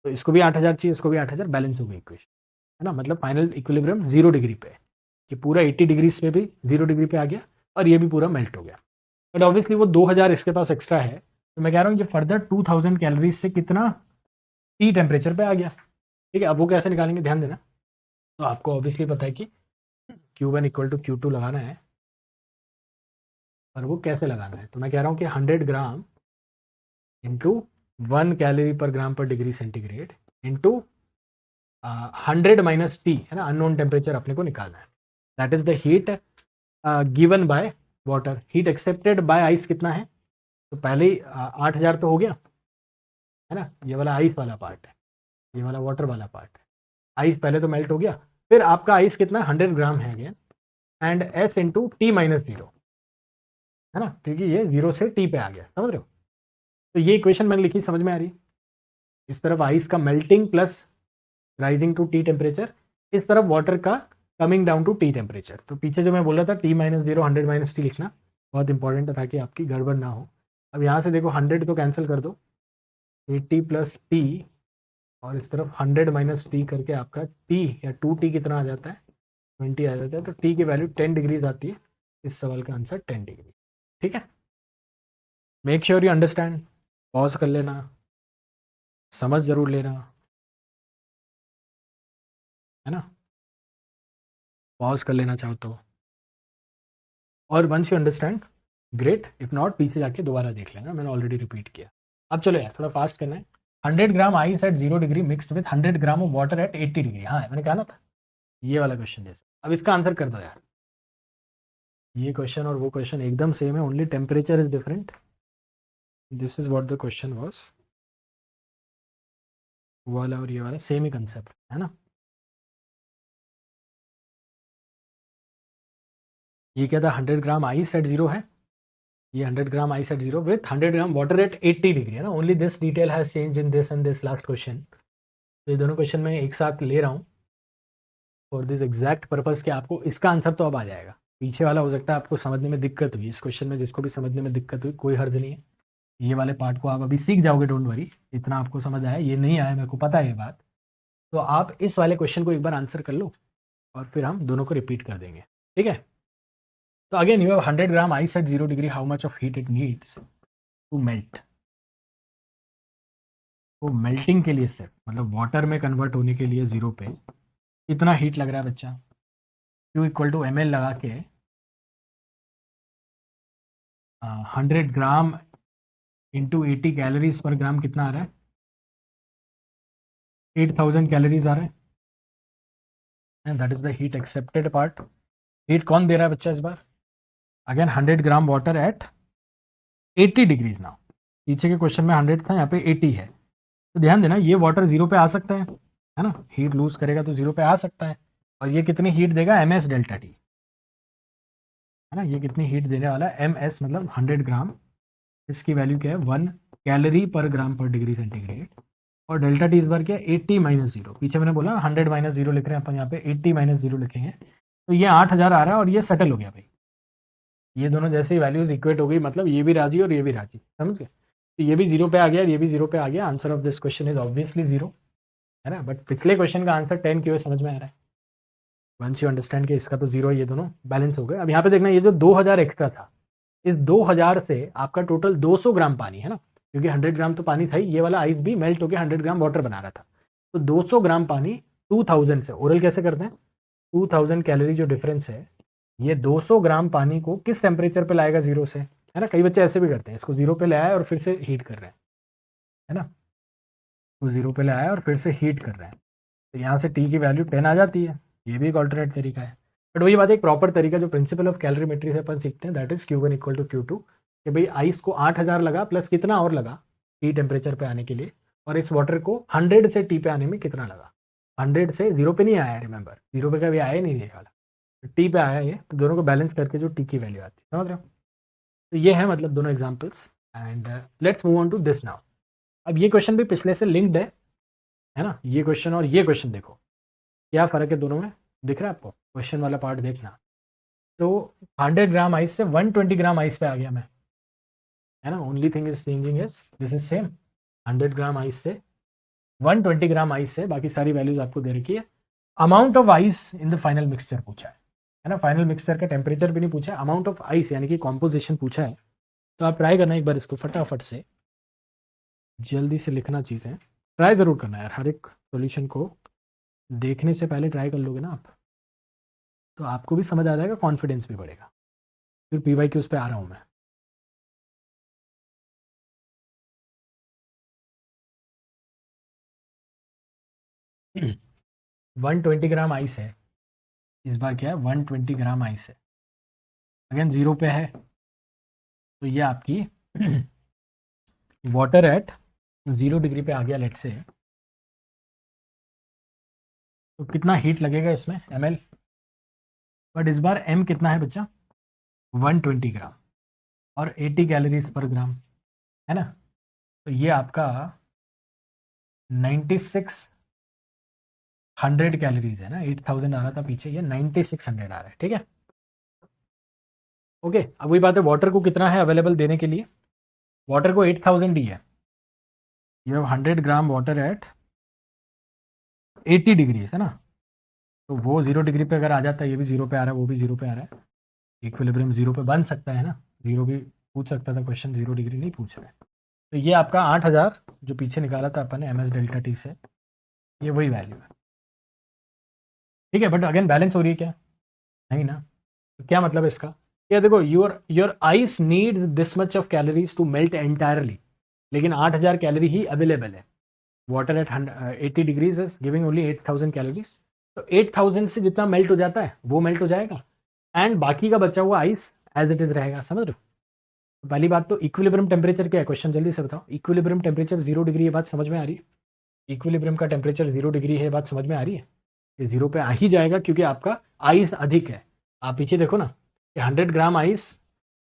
तो इसको भी 8,000 चाहिए, इसको भी 8,000, बैलेंस हो गई इक्वेशन, है ना। मतलब फाइनल इक्विलिब्रियम 0 डिग्री पे है कि पूरा 80 डिग्रीज पे भी 0 डिग्री पे आ गया और ये भी पूरा मेल्ट हो गया। बट ऑब्वियसली वो 2,000 इसके पास एक्स्ट्रा है, तो मैं कह रहा हूँ ये फर्दर 2,000 कैलोरीज से कितना टी टेम्परेचर पे आ गया, ठीक है। अब वो कैसे निकालेंगे ध्यान देना। तो आपको ऑब्वियसली पता है कि Q1 इक्वल टू Q2 लगाना है, और वो कैसे लगाना है। तो मैं कह रहा हूँ कि 100 ग्राम इंटू 1 कैलोरी पर ग्राम पर degree centigrade into 100 minus T है ना, अननोन टेम्परेचर अपने को निकालना है। That is the heat given by water. Heat accepted by ice कितना है, तो पहले ही 8000 तो हो गया है ना, ये वाला आइस वाला पार्ट है, ये वाला वाटर वाला पार्ट है। आइस पहले तो मेल्ट हो गया, फिर आपका आइस कितना 100 ग्राम है again, and S into T minus zero है ना, क्योंकि ये जीरो से टी पे आ गया, समझ रहे हो। तो ये इक्वेशन मैंने लिखी, समझ में आ रही। इस तरफ आइस का melting plus rising to T temperature, इस तरफ वाटर का coming down to T temperature. तो पीछे जो मैं बोल रहा था T minus zero 100 minus T लिखना बहुत इंपॉर्टेंट है ताकि आपकी गड़बड़ ना हो। अब यहाँ से देखो 100 तो कैंसिल कर दो, 80 प्लस टी, और इस तरफ 100 माइनस टी करके आपका टी या 2t कितना आ जाता है, 20 आ जाता है। तो टी की वैल्यू 10 डिग्रीज आती है। इस सवाल का आंसर 10 डिग्री। ठीक है, make sure you understand. Pause कर लेना, समझ ज़रूर लेना, है ना, पॉज कर लेना चाहो तो। और once you understand great, if not पीछे जाके दोबारा देख लेना, मैंने ऑलरेडी रिपीट किया। अब चलो यार थोड़ा फास्ट करना है। 100 gram ice at 0 degree mixed with 100 gram of water at 80 degree. हाँ मैंने कहा ना था, ये वाला क्वेश्चन जैसा। अब इसका आंसर कर दो यार। ये क्वेश्चन और वो क्वेश्चन एकदम सेम है, only temperature is different. This is what the question was. वो वाला और ये वाला सेम ही कंसेप्ट है ना। ये क्या था, 100 ग्राम आइस एट 0 है, ये 100 gram ice at 0 with 100 gram water at 80 degree है ना। Only this detail has change in this and this last question. तो ये दोनों क्वेश्चन मैं एक साथ ले रहा हूँ फॉर दिस एग्जैक्ट पर्पज कि आपको इसका आंसर तो अब आ जाएगा। पीछे वाला हो सकता है आपको समझने में दिक्कत हुई, इस क्वेश्चन में जिसको भी समझने में दिक्कत हुई कोई हर्ज नहीं है। ये वाले पार्ट को आप अभी सीख जाओगे, डोंट वरी। इतना आपको समझ आया, ये नहीं आया मेरे को पता है ये बात। तो आप इस वाले क्वेश्चन को एक बार आंसर कर लो और फिर हम दोनों को रिपीट कर देंगे, ठीक है। तो again you have 100 gram ice at 0 degree, how much of heat it needs to melt. तो मेल्टिंग के लिए सेट मतलब वाटर में कन्वर्ट होने के लिए 0 पे कितना हीट लग रहा है बच्चा, Q इक्वल टू ml लगा के 100 ग्राम इंटू 80 कैलोरीज पर ग्राम कितना आ रहा है, 8000 कैलोरीज आ रहा है। And that is the heat accepted part. Heat कौन दे रहा है बच्चा इस बार, again 100 gram water at 80 degrees. Now पीछे के क्वेश्चन में 100 था, यहाँ पे 80 है। तो ध्यान देना ये वाटर 0 पे आ सकता है ना, हीट लूज करेगा तो 0 पे आ सकता है। और ये कितनी हीट देगा, ms डेल्टा टी है ना। ये कितनी हीट देने वाला है, ms मतलब 100 ग्राम, इसकी वैल्यू क्या है 1 कैलोरी पर ग्राम पर डिग्री सेंटीग्रेड। और डेल्टा टी इस बार क्या है 80 माइनस जीरो, पीछे मैंने बोला 100 माइनस जीरो लिख रहे हैं अपन, यहाँ पे 80 माइनस जीरो लिखेंगे। तो ये 8000 आ रहा है और ये सेटल हो गया भाई। ये दोनों जैसे ही वैल्यूज इक्वेट हो गई, मतलब ये भी राजी और ये भी राजी, समझ गए। तो ये भी 0 पे आ गया, ये भी 0 पे आ गया। Answer of this question is obviously 0 है ना। बट पिछले क्वेश्चन का आंसर 10 क्यों है समझ में आ रहा है। वंस यू अंडरस्टैंड कि इसका तो 0 है, ये दोनों बैलेंस हो गए। अब यहाँ पे देखना, ये जो 2000 एक्स्ट्रा था, इस 2000 से आपका टोटल 200 ग्राम पानी है ना, क्योंकि 100 ग्राम तो पानी था ही, ये वाला आइस भी मेल्ट होकर 100 ग्राम वाटर बना रहा था। तो 200 ग्राम पानी 2000 से, ओरल कैसे करते हैं, 2000 कैलोरी जो डिफरेंस है, ये 200 ग्राम पानी को किस टेम्परेचर पे लाएगा 0 से, है ना। कई बच्चे ऐसे भी करते हैं, इसको 0 पे ले आए और फिर से हीट कर रहे हैं, है ना। तो 0 पे ले आया और फिर से हीट कर रहे हैं, तो यहाँ से टी की वैल्यू 10 आ जाती है। ये भी एक ऑल्टरनेट तरीका है। बट वही बात है, एक प्रॉपर तरीका जो प्रिंसिपल ऑफ कैलोरीमेट्री से अपन सीखते हैं, that is Q1 equal to Q2, कि भाई आइस को 8000 लगा प्लस कितना और लगा टी टेम्परेचर पे आने के लिए, और इस वाटर को 100 से टी पे आने में कितना लगा। 100 से 0 पे नहीं आया, रिमेंबर 0 पे कभी आया नहीं ये वाला, टी पे आया ये। तो दोनों को बैलेंस करके जो टी की वैल्यू आती है, समझ रहे हो। तो ये है मतलब दोनों examples. And let's move on to this now. अब ये क्वेश्चन भी पिछले से लिंक्ड है ना। ये क्वेश्चन और ये क्वेश्चन देखो क्या फ़र्क है दोनों में, दिख रहा है आपको। क्वेश्चन वाला पार्ट देखना, तो 100 ग्राम आइस से 120 ग्राम आइस पे आ गया मैं, है ना। Only thing is changing is this is same, 100 gram ice से 120 ग्राम आइस से, बाकी सारी वैल्यूज आपको दे रखी है। Amount of ice in the final mixture पूछा है ना। फाइनल मिक्सचर का टेम्परेचर भी नहीं पूछा है, अमाउंट ऑफ आइस यानी कि कॉम्पोजिशन पूछा है। तो आप ट्राई करना एक बार इसको फटाफट से, जल्दी से लिखना चीज़ें, ट्राई ज़रूर करना यार। हर एक सॉल्यूशन को देखने से पहले ट्राई कर लोगे ना आप, तो आपको भी समझ आ जाएगा, कॉन्फिडेंस भी बढ़ेगा। फिर PYQs पे आ रहा हूँ मैं। 120 ग्राम आइस है, इस बार क्या है 120 ग्राम आइस है, अगेन 0 पे है, तो ये आपकी वाटर एट 0 डिग्री पे आ गया लेट से, तो कितना हीट लगेगा इसमें ml, बट इस बार m कितना है बच्चा 120 ग्राम और 80 कैलोरीज पर ग्राम, है ना, तो ये आपका 9600 कैलोरीज है ना, 8000 आ रहा था पीछे, ये 9600 आ रहा है, ठीक है। ओके, अब वही बात है, वाटर को कितना है अवेलेबल देने के लिए, वाटर को 8000 ही है, you have 100 gram water at 80 degrees है ना, तो वो 0 डिग्री पे अगर आ जाता है, ये भी 0 पे आ रहा है, वो भी 0 पे आ रहा है, इक्विलिब्रियम 0 पे बन सकता है ना, 0 भी पूछ सकता था क्वेश्चन, 0 डिग्री नहीं पूछ रहा है, तो ये आपका 8000 जो पीछे निकाला था अपन ने एम एस डेल्टा टी से, ये वही वैल्यू है, ठीक है। बट अगेन बैलेंस हो रही है क्या, नहीं ना, तो क्या मतलब है इसका, ये देखो your ice need this much of calories to melt entirely, लेकिन 8000 कैलोरी ही अवेलेबल है, water at 80 degrees is giving only 8000 calories, तो 8000 से जितना मेल्ट हो जाता है वो मेल्ट हो जाएगा, एंड बाकी का बचा हुआ आइस एज इट इज रहेगा, समझ रहे हो। तो पहली बात तो इक्विलिब्रियम टेम्परेचर क्या है, क्वेश्चन जल्दी से बताओ, इक्विलिब्रियम टेम्परेचर 0 डिग्री है, बात समझ में आ रही है, इक्विलिब्रियम का टेम्परेचर 0 डिग्री है, बात समझ में आ रही है, ये 0 पे आ ही जाएगा क्योंकि आपका आइस अधिक है, आप पीछे देखो ना, ये 100 ग्राम आइस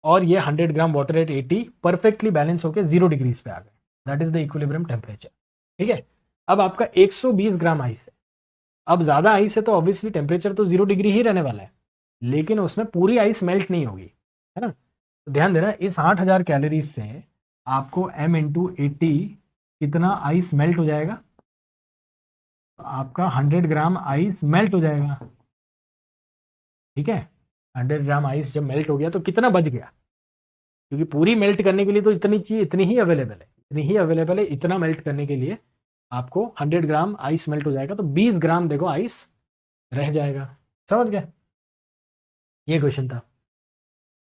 और ये 100 gram water at 80 perfectly balance होकर 0 डिग्रीज पे आ गए, that is the equilibrium temperature, ठीक है। अब आपका 120 ग्राम आइस है, अब ज़्यादा आइस है तो ऑब्वियसली टेम्परेचर तो 0 डिग्री ही रहने वाला है, लेकिन उसमें पूरी आइस मेल्ट नहीं होगी, है ना, तो ध्यान देना इस 8000 कैलोरीज से आपको m इंटू 80 कितना आइस मेल्ट हो जाएगा, तो आपका 100 ग्राम आइस मेल्ट हो जाएगा, ठीक है। 100 ग्राम आइस जब मेल्ट हो गया तो कितना बच गया, क्योंकि पूरी मेल्ट करने के लिए तो इतनी चीज इतनी ही अवेलेबल है, इतनी ही अवेलेबल है, इतना मेल्ट करने के लिए आपको 100 ग्राम आइस मेल्ट हो जाएगा, तो 20 ग्राम देखो आइस रह जाएगा, समझ गए, ये क्वेश्चन था।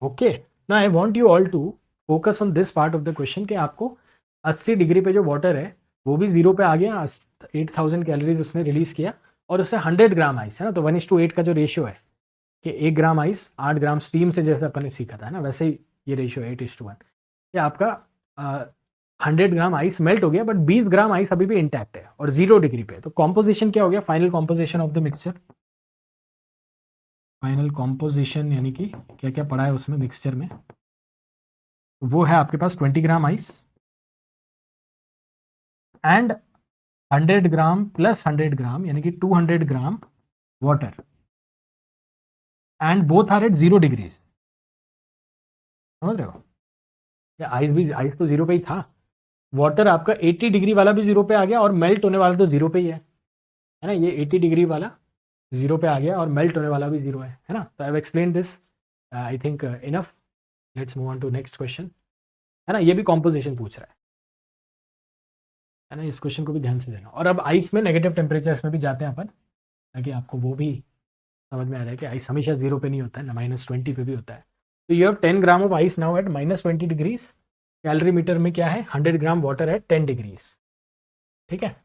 ओके, ना I want you all to focus on this part of the question कि आपको 80 डिग्री पे जो वाटर है वो भी 0 पे आ गया, 8000 कैलोरीज उसने रिलीज किया, और उससे 100 ग्राम आइस है ना, तो 1:8 का जो रेशियो है कि 1 ग्राम आइस 8 ग्राम स्टीम से जैसे अपन ने सीखा था ना, वैसे ही ये रेशियो 8:1, ये आपका 100 ग्राम आइस मेल्ट हो गया, बट 20 ग्राम आइस अभी भी इंटैक्ट है और 0 डिग्री पे, तो कॉम्पोजिशन क्या हो गया, final composition of the mixture, final composition यानी कि क्या क्या पड़ा है उसमें मिक्सचर में, वो है आपके पास 20 gram ice and 100 gram plus 100 gram यानी कि 200 gram water, and both are at 0 degrees, समझ रहे हो, या आइस तो 0 पे ही था, वाटर आपका 80 डिग्री वाला भी 0 पे आ गया और मेल्ट होने वाला तो 0 पे ही है ना, ये 80 डिग्री वाला 0 पे आ गया और मेल्ट होने वाला भी 0 है ना, तो I have explain this, I think enough, let's move on to next question, है ना, ये भी कॉम्पोजिशन पूछ रहा है ना, इस क्वेश्चन को भी ध्यान से देना, और अब आइस में नेगेटिव टेम्परेचर्स में भी जाते हैं अपन, ताकि आपको वो भी समझ में आ रहा है कि आइस हमेशा 0 पे नहीं होता है ना, -20 पे भी होता है, तो you have 10 gram of ice now at -20 degrees, calorie meter में क्या है 100 ग्राम वाटर एट 10 डिग्रीज, ठीक है।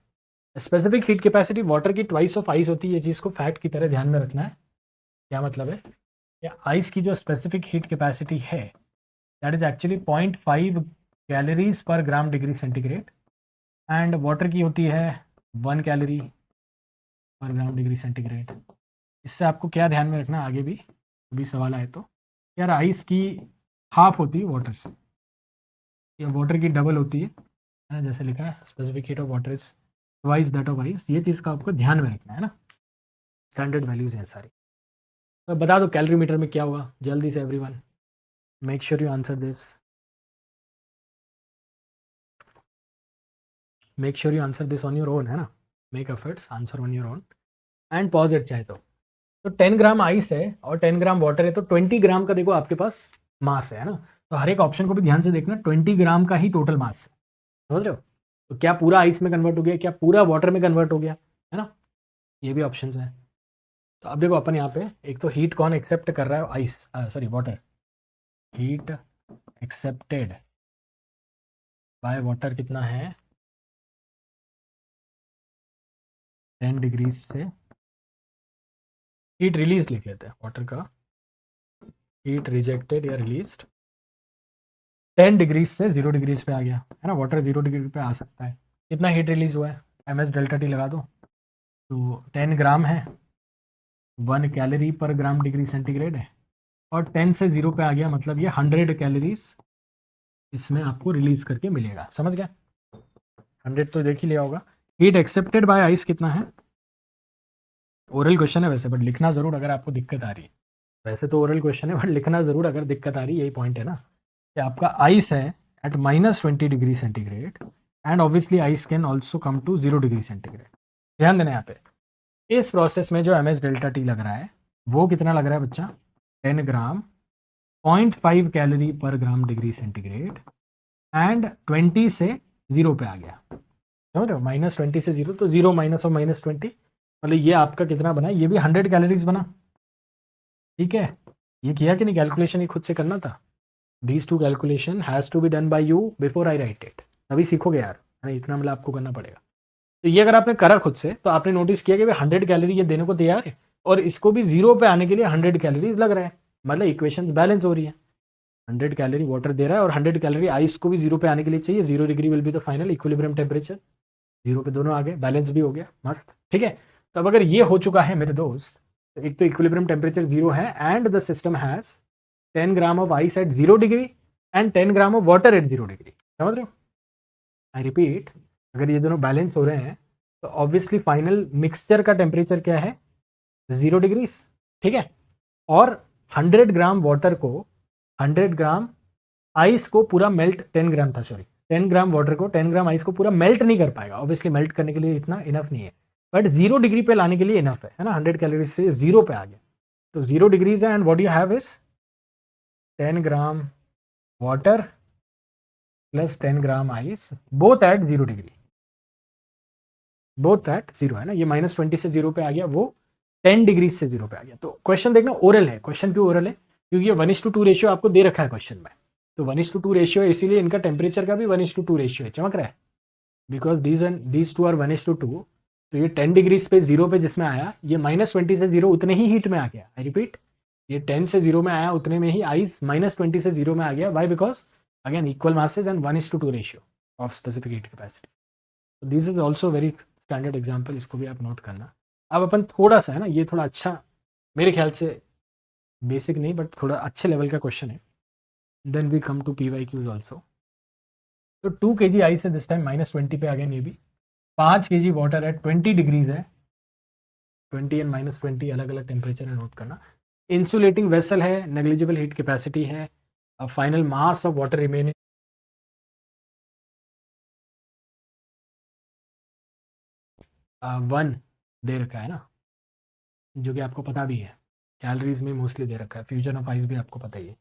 स्पेसिफिक हीट कैपेसिटी वाटर की ट्वाइस ऑफ आइस होती है, ये चीज़ को फैक्ट की तरह ध्यान में रखना है, क्या मतलब है कि आइस की जो स्पेसिफिक हीट कैपेसिटी है that is actually 0.5 calories per gram degree centigrade, and water की होती है 1 calorie per gram degree centigrade. इससे आपको क्या ध्यान में रखना, आगे भी सवाल आए तो, यार आइस की हाफ होती है वाटर से, या वाटर की डबल होती है ना, जैसे लिखा है specific heat of water is twice that of ice, ये चीज़ का आपको ध्यान में रखना है ना, स्टैंडर्ड वैल्यूज हैं सारी, तो बता दो कैलोरीमीटर में क्या हुआ जल्दी से everyone, make sure you answer this, make sure you answer this on your own, है ना, make efforts answer on your own and pause it चाहे तो 10 ग्राम आइस है और 10 ग्राम वाटर है, तो 20 ग्राम का देखो आपके पास मास है ना, तो हर एक ऑप्शन को भी ध्यान से देखना, 20 ग्राम का ही टोटल मास है, समझ रहे हो, तो क्या पूरा आइस में कन्वर्ट हो गया, क्या पूरा वाटर में कन्वर्ट हो गया, है ना, ये भी ऑप्शन है। तो अब देखो अपन यहाँ पे एक तो हीट कौन एक्सेप्ट कर रहा है, ice sorry water, heat accepted by water कितना है 10 डिग्रीज से हीट रिलीज लिख लेते हैं, वाटर का हीट रिजेक्टेड या रिलीज्ड 10 डिग्रीज से 0 डिग्रीज पे आ गया है ना, वाटर 0 डिग्री पे आ सकता है। कितना हीट रिलीज हुआ है, एम एस डेल्टा टी लगा दो, तो 10 ग्राम है, 1 calorie per gram degree centigrade है, और 10 से 0 पे आ गया मतलब ये 100 कैलोरीज इसमें आपको रिलीज करके मिलेगा। समझ गया, 100 तो देख ही लिया होगा। हीट एक्सेप्टेड बाय आइस कितना है, ओरल क्वेश्चन है वैसे, बट लिखना ज़रूर अगर आपको दिक्कत आ रही है। वैसे तो ओरल क्वेश्चन है, बट लिखना ज़रूर अगर दिक्कत आ रही है, यही पॉइंट है ना कि आपका आइस है at -20 degree centigrade and obviously ice can also come to 0 degree centigrade. ध्यान देना यहाँ पे, इस प्रोसेस में जो एम एस डेल्टा टी लग रहा है वो कितना लग रहा है बच्चा, 10 ग्राम 0.5 calorie per gram degree centigrade and 20 से 0 पे आ गया। समझ रहे हो, -20 से 0, तो 0 माइनस और -20 मतलब ये आपका कितना बना, ये भी 100 कैलोरीज बना। ठीक है, ये किया कि नहीं कैलकुलेशन, ये खुद से करना था। These two calculation has to be done by you before I write it, तभी सीखोगे यार, अरे इतना मतलब आपको करना पड़ेगा। तो ये अगर आपने करा खुद से तो आपने नोटिस किया कि भाई 100 कैलोरी ये देने को तैयार है, और इसको भी 0 पे आने के लिए 100 कैलोरीज लग रहा है, मतलब इक्वेशंस बैलेंस हो रही है। 100 कैलोरी वाटर दे रहा है और 100 कैलोरी आइस को भी 0 पे आने के लिए चाहिए। 0 degree will be the final equilibrium temperature, 0 पे दोनों आ गए, बैलेंस भी हो गया, मस्त। ठीक है, तो अब अगर ये हो चुका है मेरे दोस्त, तो एक तो इक्विलिब्रियम टेम्परेचर 0 है and the system has 10 gram of ice at 0 degree and 10 gram of water at 0 degree. समझ रहे हो, आई रिपीट, अगर ये दोनों बैलेंस हो रहे हैं तो ऑब्वियसली फाइनल मिक्सचर का टेम्परेचर क्या है, 0 डिग्रीज। ठीक है, और 100 ग्राम वाटर को, 100 ग्राम आइस को पूरा मेल्ट, 10 ग्राम था सॉरी, 10 ग्राम वाटर को 10 ग्राम आइस को पूरा मेल्ट नहीं कर पाएगा, ऑब्वियसली मेल्ट करने के लिए इतना इनफ नहीं है, बट 0 डिग्री पे लाने के लिए इनफ है ना। 100 कैलोरी से 0 पे आ गया, तो 0 डिग्रीज है and what you have is 10 gram water plus 10 gram ice, both at 0 degree, both at 0 है ना। ये -20 से 0 पे आ गया, वो 10 डिग्री से 0 पे आ गया। तो क्वेश्चन देखना ओरल है, क्वेश्चन क्यों ओरल है, क्योंकि ये 1:2 रेशियो आपको दे रखा है क्वेश्चन में, तो 1:2 रेशियो है, इसीलिए इनका टेम्परेचर का भी 1:2 रेशियो है, चमक रहा है, बिकॉज दीज टू आर 1:2। तो ये 10 डिग्रीज पे 0 पे जिसमें आया, ये -20 से 0 उतने ही हीट में आ गया। आई रिपीट, ये 10 से 0 में आया उतने में ही आइस -20 से 0 में आ गया। Why, because again equal masses and 1:2 ratio of specific heat capacity. तो this is also very standard example, इसको भी आप नोट करना। अब अपन थोड़ा सा है ना, ये थोड़ा अच्छा मेरे ख्याल से बेसिक नहीं बट थोड़ा अच्छे लेवल का क्वेश्चन है। Then we come to PYQs also. तो 2 kg आइस है, दिस टाइम -20 पे आ गया, ये भी 5 kg वाटर है, 20 डिग्रीज है, 20 एंड -20 अलग अलग टेम्परेचर है, नोट करना। इंसुलेटिंग वेसल है, नेग्लिजिबल हीट कैपेसिटी है, final mass of water remaining 1 दे रखा है ना, जो कि आपको पता भी है, कैलोरीज में मोस्टली दे रखा है। फ्यूजन ऑफ आइस भी आपको पता ही है,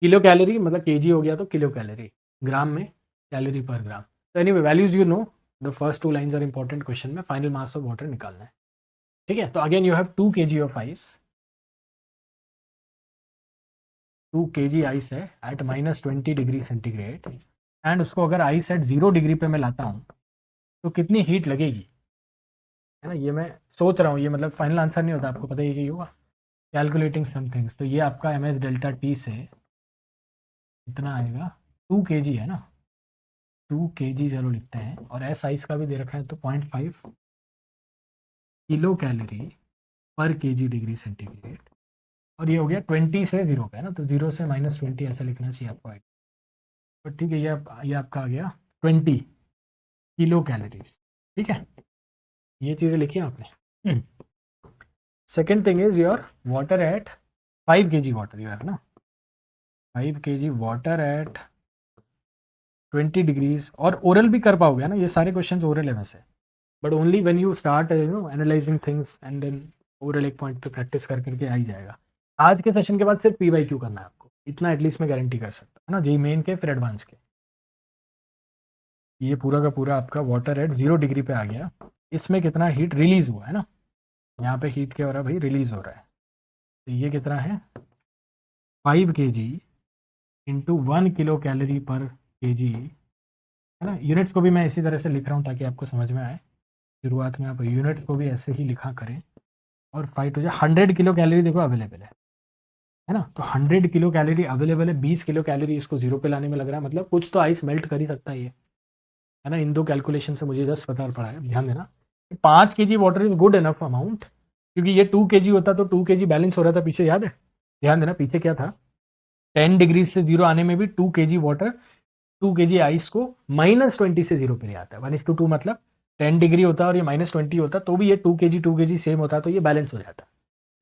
किलो कैलोरी मतलब केजी हो गया तो किलो कैलोरी, ग्राम में कैलोरी पर ग्राम। तो anyway values you know, the first 2 lines are important question में, फाइनल मास ऑफ वाटर निकालना है। ठीक है, तो again you have 2 kg of ice, 2 kg ice है एट -20 डिग्री सेंटीग्रेड एंड उसको अगर आइस एट 0 डिग्री पे मैं लाता हूँ तो कितनी हीट लगेगी, है ना। ये मैं सोच रहा हूँ, ये मतलब फाइनल आंसर नहीं होता, आपको पता ही होगा, कैलकुलेटिंग सम थिंग्स। तो ये आपका एम एस डेल्टा टी से इतना आएगा, 2 kg है ना, 2 kg चलो लिखते हैं, और एस आइस का भी दे रखा है तो 0.5 किलो कैलोरी पर kg डिग्री सेंटीग्रेड, और ये हो गया 20 से 0 पे है ना, तो 0 से -20 ऐसा लिखना चाहिए आपको। तो ठीक है, ये आपका आ गया 20 किलो कैलोरीज। ठीक है, ये चीज़ें लिखी आपने। Second thing is your water at 5 kg water, you have ना 5 kg वाटर एट 20 डिग्रीज, और ओरल भी कर पाओगे ना, ये सारे क्वेश्चंस ओरल है वैसे, but only when you start analyzing things and then oral एक पॉइंट पे प्रैक्टिस कर करके आ ही जाएगा। आज के सेशन के बाद सिर्फ PYQ करना है आपको, इतना एटलीस्ट मैं गारंटी कर सकता है ना, जेई मेन के फिर एडवांस के। ये पूरा का पूरा आपका वाटर एट 0 डिग्री पे आ गया, इसमें कितना हीट रिलीज हुआ है ना, यहाँ पे हीट क्या हो रहा है भाई, रिलीज हो रहा है। तो ये कितना है 5 kg इंटू 1 किलो कैलोरी पर kg, है ना। यूनिट्स को भी मैं इसी तरह से लिख रहा हूँ ताकि आपको समझ में आए, शुरुआत में आप यूनिट्स को भी ऐसे ही लिखा करें, और 5 हो जाए 100 किलो कैलोरी देखो अवेलेबल है ना। तो 100 किलो कैलोरी अवेलेबल है, 20 किलो कैलोरी इसको जीरो पे लाने में लग रहा है, मतलब कुछ तो आइस मेल्ट कर ही सकता है ये, है ना। इन दो कैलकुलेशन से मुझे जस्ट पता पड़ा है, ध्यान देना। 5 kg water is good enough amount, क्योंकि ये 2 kg होता तो 2 kg बैलेंस हो रहा था पीछे, याद है। ध्यान देना पीछे क्या था, 10 डिग्री से जीरो आने में भी 2 kg वाटर 2 kg आइस को -20 से जीरो पे ले आता है। 1:2 मतलब 10 डिग्री होता और ये -20 होता तो भी ये 2 kg सेम होता, तो ये बैलेंस हो जाता।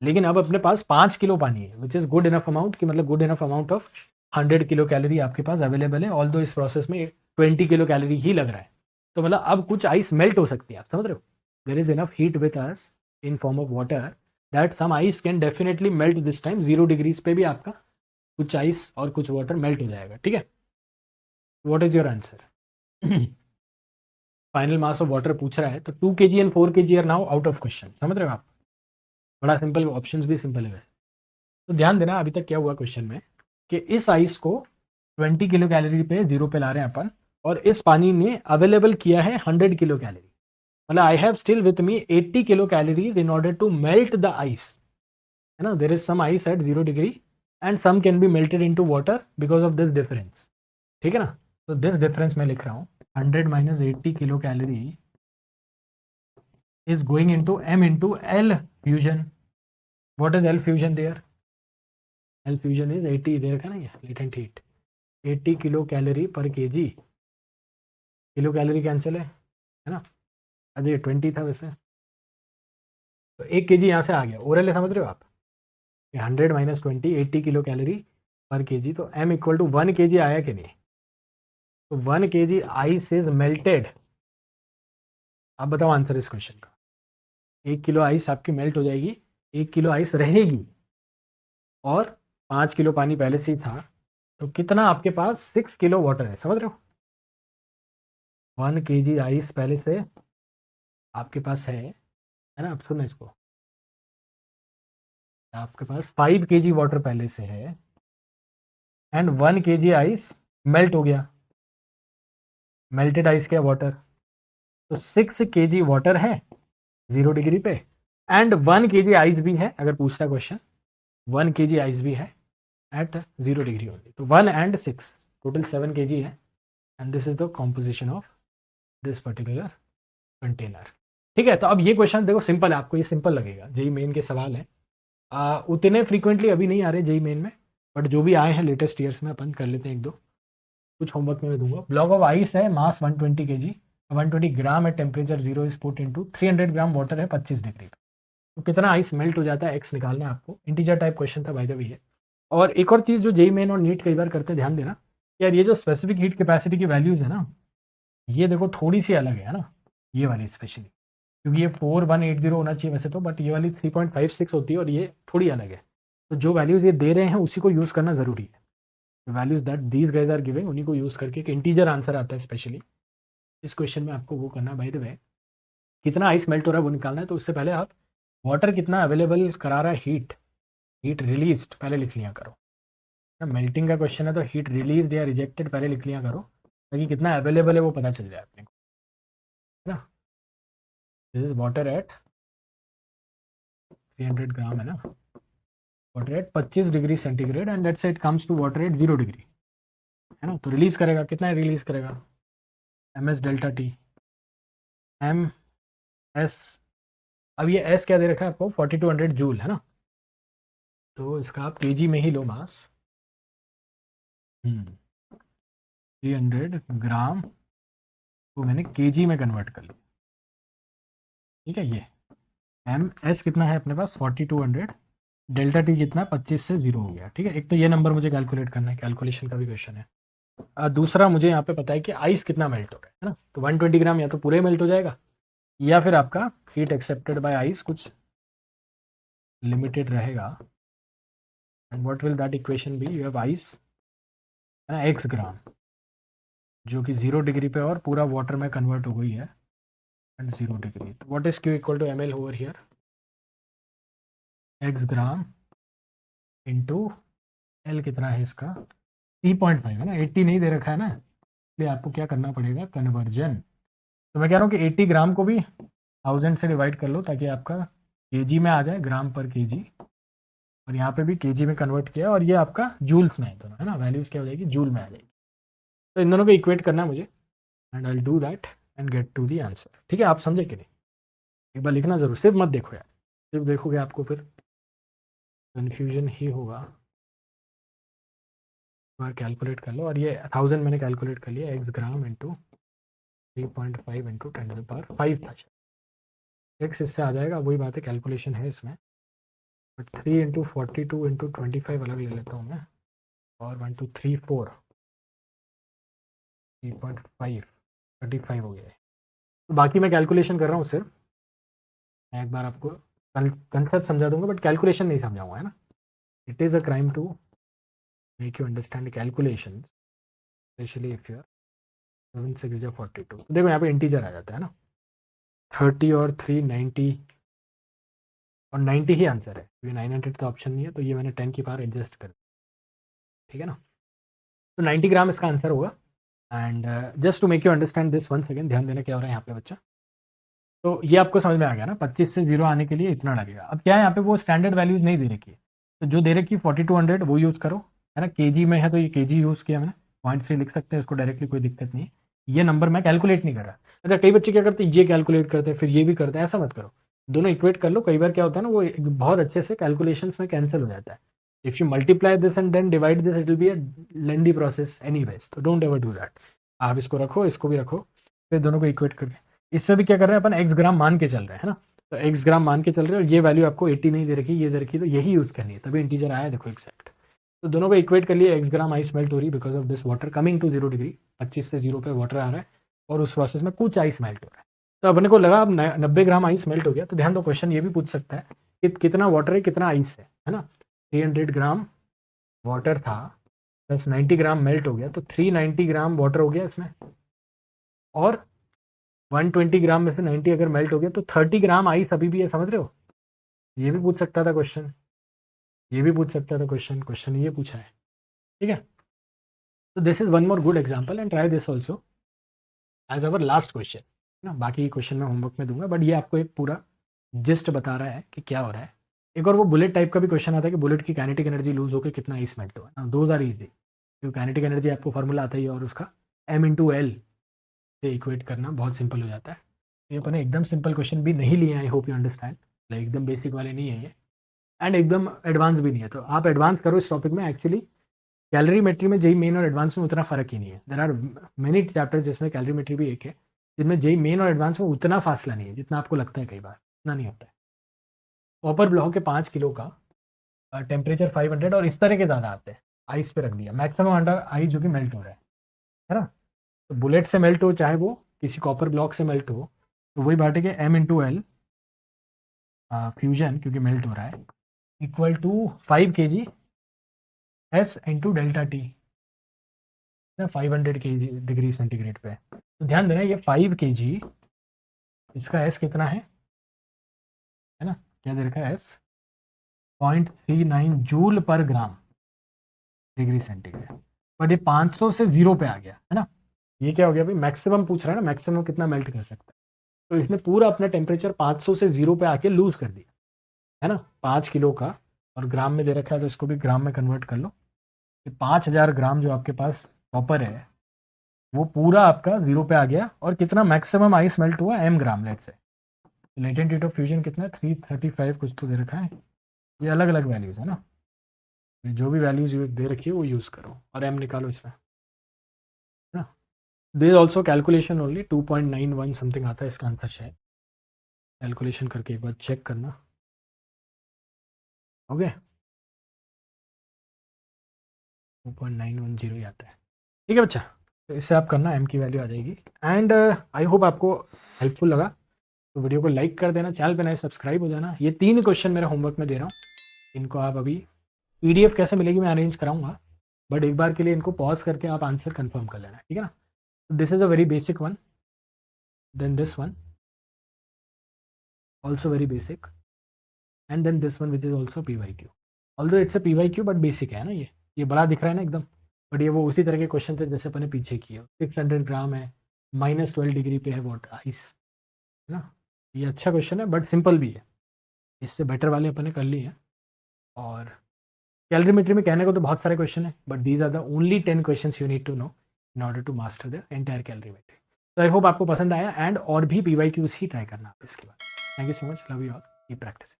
लेकिन अब अपने पास 5 किलो पानी है, which is good enough amount, कि मतलब good enough amount of 100 kilo calorie आपके पास अवेलेबल है, ऑल दो इस प्रोसेस में 20 किलो कैलोरी ही लग रहा है। तो मतलब अब कुछ आइस मेल्ट हो सकती है, आप समझ रहे हो। There is enough heat with us in form of water that some ice can definitely melt this time. 0 degrees पे भी आपका कुछ आइस और कुछ वाटर मेल्ट हो जाएगा, ठीक है। What is your answer? Final mass of water पूछ रहा है, तो 2 kg and 4 kg are now out of question, समझ रहे हो आप। बड़ा सिंपल, ऑप्शंस भी सिंपल है वैसे। तो ध्यान देना अभी तक क्या हुआ क्वेश्चन में, कि इस आइस को 20 किलो कैलोरी पे जीरो पे ला रहे हैं अपन, और इस पानी ने अवेलेबल किया है 100 किलो कैलोरी, मतलब I have still with me 80 kilo calories in order to melt the ice, है ना। There is some ice at 0 degree and some can be melted into water because of this difference, ठीक है ना। तो this difference मैं लिख रहा हूँ 100 - 80 kilo calorie is going into M into L fusion. What is L fusion there? L fusion is 80, दे रखा ना ये latent heat, 80 किलो कैलोरी पर kg, किलो कैलोरी कैंसिल है ना। अरे 20 था वैसे, तो 1 kg यहाँ से आ गया, ओरल है, समझ रहे हो आप। 100 - 20 80 किलो कैलोरी पर kg, तो M इक्वल टू 1 kg आया कि नहीं। तो 1 kg आइस इज मेल्टेड। आप बताओ आंसर इस क्वेश्चन का। 1 किलो आइस आपकी मेल्ट हो जाएगी, 1 किलो आइस रहेगी, और 5 किलो पानी पहले से ही था, तो कितना आपके पास 6 किलो वाटर है, समझ रहे हो। 1 kg आइस पहले से आपके पास है ना। अब सुनो इसको, आपके पास 5 kg वाटर पहले से है एंड 1 kg आइस मेल्ट हो गया, मेल्टेड आइस क्या वाटर, तो 6 kg वाटर है 0 डिग्री पे, एंड 1 kg आइस भी है, अगर पूछता क्वेश्चन 1 kg आइस भी है एट 0 डिग्री ओनली, तो 1 and 6 टोटल 7 kg है, and this is the composition of this particular container, ठीक है। तो अब ये क्वेश्चन देखो सिंपल है, आपको ये सिंपल लगेगा, जेई मेन के सवाल है। उतने फ्रीक्वेंटली अभी नहीं आ रहे जेई मेन में, बट जो भी आए हैं लेटेस्ट ईयर्स में अपन कर लेते हैं एक दो, कुछ होमवर्क में मैं दूंगा। ब्लॉक ऑफ आइस है, मास 120 kg, 120 ग्राम है, temperature 0 is put into 300 gram water है 25 डिग्री पे, तो कितना आइस मेल्ट हो जाता है, एक्स निकालना है आपको। इंटीजर टाइप क्वेश्चन था बाय द वे है। और एक और चीज़ जो जेई मेन और नीट कई बार करते हैं, ध्यान देना यार, ये जो स्पेसिफिक हीट कैपेसिटी की वैल्यूज़ है ना, ये देखो थोड़ी सी अलग है ना, ये वाली स्पेशली, क्योंकि ये 4180 होना चाहिए वैसे तो, बट ये वाली 3.56 होती है और ये थोड़ी अलग है। तो जो वैल्यूज़ ये दे रहे हैं उसी को यूज़ करना ज़रूरी है, values that these guys are giving उन्हीं को यूज़ करके एक इंटीजर आंसर आता है स्पेशली इस क्वेश्चन में। आपको वो करना बाय द वे, कितना आइस मेल्ट हो रहा है वो निकालना है, तो उससे पहले आप वाटर कितना अवेलेबल करा रहा है, हीट रिलीज्ड पहले लिख लिया करो ना। मेल्टिंग का क्वेश्चन है तो हीट रिलीज्ड या रिजेक्टेड पहले लिख लिया करो, ताकि कितना अवेलेबल है वो पता चल जाए अपने को, है ना। This is water at 300 gram है ना, water at 25 degree centigrade, and let's say it comes to water at 0 degree, है ना। तो रिलीज करेगा, कितना रिलीज करेगा, M S delta T, M S, अब ये एस क्या दे रखा है आपको 4200 जूल, है ना। तो इसका आप केजी में ही लो मास, 300 ग्राम को मैंने केजी में कन्वर्ट कर लिया, ठीक है। ये एम एस कितना है अपने पास 4200, डेल्टा टी कितना 25 से 0 हो गया, ठीक है। एक तो ये नंबर मुझे कैलकुलेट करना है, कैलकुलेशन का भी क्वेश्चन है। दूसरा मुझे यहाँ पे पता है कि आइस कितना मेल्ट हो रहा है ना, तो 120 ग्राम या तो पूरे मेल्ट हो जाएगा, या फिर आपका हीट एक्सेप्टेड बाय आइस कुछ लिमिटेड रहेगा। And what will that equation be, you have ice है ना x ग्राम, जो कि 0 डिग्री पे और पूरा वाटर में कन्वर्ट हो गई है एट 0 डिग्री, तो what is Q equal to ml over here, x gram into L कितना है इसका 3.5 है ना, 80 नहीं दे रखा है ना, इसलिए आपको क्या करना पड़ेगा, कन्वर्जन। तो मैं कह रहा हूँ कि 80 ग्राम को भी 1000 से डिवाइड कर लो, ताकि आपका केजी में आ जाए, ग्राम पर केजी, और यहाँ पे भी केजी में कन्वर्ट किया, और ये आपका जूल्स में है दोनों, है ना, वैल्यूज़ क्या हो जाएगी, जूल में आ जाएगी। तो इन दोनों को इक्वेट करना है मुझे, and I will do that and get to the answer. ठीक है, आप समझे कि नहीं? एक बार लिखना ज़रूर, सिर्फ मत देखो यार, सिर्फ देखोगे आपको फिर कन्फ्यूजन ही होगा। एक बार कैलकुलेट कर लो, और ये 1000 मैंने कैलकुलेट कर लिया, एक्स ग्राम इंटू 3.5 इंटू 10⁵ था। एक्स इससे आ जाएगा, वही बात है, कैलकुलेशन है इसमें, बट 3 इंटू 42 इंटू 25 अलग ले लेता हूँ मैं, और 1 2 3 4 3.5 35 हो गया है। तो बाकी मैं कैलकुलेशन कर रहा हूँ सिर्फ, मैं एक बार आपको कंसेप्ट समझा दूंगा, बट कैलकुलेशन नहीं समझाऊंगा, है ना। It is a crime to make you understand calculation, specially if you are 7 6 या 42। देखो यहाँ पे इंटीजर आ जाता है ना, 30 और 3 90, और 90 ही आंसर है, ये 900 का ऑप्शन नहीं है, तो ये मैंने 10 की पावर एडजस्ट कर, ठीक है ना। तो 90 ग्राम इसका आंसर होगा। And just to make you understand this once again, ध्यान देना क्या हो रहा है यहाँ पे बच्चा। तो ये आपको समझ में आ गया ना, 25 से 0 आने के लिए इतना लगेगा। अब क्या है, यहाँ पे वो स्टैंडर्ड वैल्यूज नहीं दे रखी है, तो जो दे रखी है 4200 वो यूज़ करो, है ना। केजी में है तो ये केजी यूज़ किया मैंने, 0.3 लिख सकते हैं इसको डायरेक्टली, कोई दिक्कत नहीं है। ये नंबर मैं कैलकुलेट नहीं कर रहा। अच्छा, कई बच्चे क्या करते हैं, ये कैलकुलेट करते हैं फिर ये भी करते हैं, ऐसा मत करो, दोनों इक्वेट कर लो। कई बार क्या होता है ना, वो बहुत अच्छे से कैलकुलेशन में कैंसिल हो जाता है। If you multiply this and then divide this, it will be a lengthy process anyways, तो डोंट एवर डू दैट। आप इसको रखो, इसको भी रखो, फिर दोनों को इक्वेट करके, इसमें भी क्या कर रहे हैं अपन, एक्स ग्राम मान के चल रहे हैं, है ना। तो एक्स ग्राम मान के चल रहे हैं, और ये वैल्यू आपको 80 नहीं दे रखी, ये दे रखी, तो यही यूज़ करनी है, तभी इंटीजर आया, देखो एग्जैक्ट। तो दोनों को इक्वेट कर लिए, एक्स ग्राम आइस मेल्ट हो रही because of this water coming to 0 degree, 25 से 0 पे वाटर आ रहा है, और उस प्रोसेस में कुछ आइस मेल्ट हो रहा है। तो अपने को लगा अब 90 ग्राम आइस मेल्ट हो गया, तो ध्यान दो, क्वेश्चन ये भी पूछ सकता है कि कितना वाटर है, कितना आइस है ना। 300 ग्राम वाटर था, प्लस 90 ग्राम मेल्ट हो गया, तो 390 ग्राम वाटर हो गया इसमें, और 120 ग्राम में से 90 अगर मेल्ट हो गया तो 30 ग्राम आइस अभी भी है, समझ रहे हो। ये भी पूछ सकता था क्वेश्चन, ये भी पूछ सकता था क्वेश्चन, क्वेश्चन ये पूछा है, ठीक है। तो this is one more good example, and try this also as our last question ना। बाकी क्वेश्चन मैं होमवर्क में दूंगा, बट ये आपको एक पूरा जिस्ट बता रहा है कि क्या हो रहा है। एक और वो बुलेट टाइप का भी क्वेश्चन आता है कि बुलेट की काइनेटिक एनर्जी लूज होकर कितना आइस मेल्ट हुआ, दोज आर इजी, क्योंकि काइनेटिक एनर्जी आपको फॉर्मूला आता ही है, और उसका m/l से इक्वेट करना बहुत सिंपल हो जाता है। ये अपने एकदम सिंपल क्वेश्चन भी नहीं लिए, I hope you understand, like एकदम बेसिक वाले नहीं है ये, एंड एकदम एडवांस भी नहीं है। तो आप एडवांस करो इस टॉपिक में, एक्चुअली कैलोरीमेट्री में जेई मेन और एडवांस में उतना फ़र्क ही नहीं है। देर आर मेनी चैप्टर्स जिसमें कैलोरीमेट्री भी एक है, जिनमें जेई मेन और एडवांस में उतना फासला नहीं है जितना आपको लगता है, कई बार इतना नहीं होता है। कॉपर ब्लॉक के 5 किलो का टेम्परेचर 500 और इस तरह के ज़्यादा आते हैं, आइस पे रख दिया, मैक्सिमम अंडर आइस जो कि मेल्ट हो रहा है ना। तो बुलेट से मेल्ट हो, चाहे वो किसी कॉपर ब्लॉक से मेल्ट हो, तो वही बात है कि m/l फ्यूजन, क्योंकि मेल्ट हो रहा है, equal to 5 kg S into delta T, 500 degree centigrade पे। तो ध्यान देना, ये 5 kg, इसका S कितना है ना, क्या दे रखा है, S 0.39 जूल पर ग्राम डिग्री सेंटीग्रेड, बट ये 500 से 0 पे आ गया, है ना। ये क्या हो गया भाई, मैक्सिमम पूछ रहा है ना, मैक्सिमम कितना मेल्ट कर सकता है, तो इसने पूरा अपना टेम्परेचर 500 से 0 पे आके लूज कर दिया, है ना। 5 किलो का, और ग्राम में दे रखा है, तो इसको भी ग्राम में कन्वर्ट कर लो। 5000 ग्राम जो आपके पास कॉपर है, वो पूरा आपका 0 पे आ गया, और कितना मैक्सिमम आइस मेल्ट हुआ, m ग्राम लेट से। लेटेंट रेट ऑफ फ्यूजन कितना है, 335 कुछ तो दे रखा है, ये अलग अलग वैल्यूज़ है ना, जो भी वैल्यूज़ दे रखी है वो यूज़ करो, और m निकालो इसमें, है ना। This also calculation only 2.91 something आता है इसका आंसर शायद, कैलकुलेशन करके एक बार चेक करना, ओके। 2.910 ही आता है, ठीक है बच्चा। तो इससे आप करना, m की वैल्यू आ जाएगी। एंड आई होप आपको हेल्पफुल लगा, तो वीडियो को लाइक कर देना, चैनल पे नए सब्सक्राइब हो जाना। ये 3 क्वेश्चन मेरे होमवर्क में दे रहा हूँ, इनको आप अभी PDF कैसे मिलेगी मैं अरेंज कराऊंगा, बट एक बार के लिए इनको पॉज करके आप आंसर कंफर्म कर लेना, ठीक है ना। This is a very basic one, then this one also very basic, and then this one which is also PYQ, although it's a PYQ but basic है ना। ये बड़ा दिख रहा है ना एकदम, बट ये वो उसी तरह के क्वेश्चन थे जैसे अपने पीछे किए। 600 ग्राम है, -12 डिग्री पे है वाटर आइस, है ना। ये अच्छा क्वेश्चन है, बट सिंपल भी है। इससे बेटर वाले अपन ने कर लिए हैं। और कैलोरीमेट्री में कहने को तो बहुत सारे क्वेश्चन है, but these are the only 10 questions you need to know in order to master the entire calorimetry. तो आई होप आपको पसंद आया, एंड और भी PYQs ही ट्राई करना आप इसके बाद। Thank you so much, love you all, keep practice.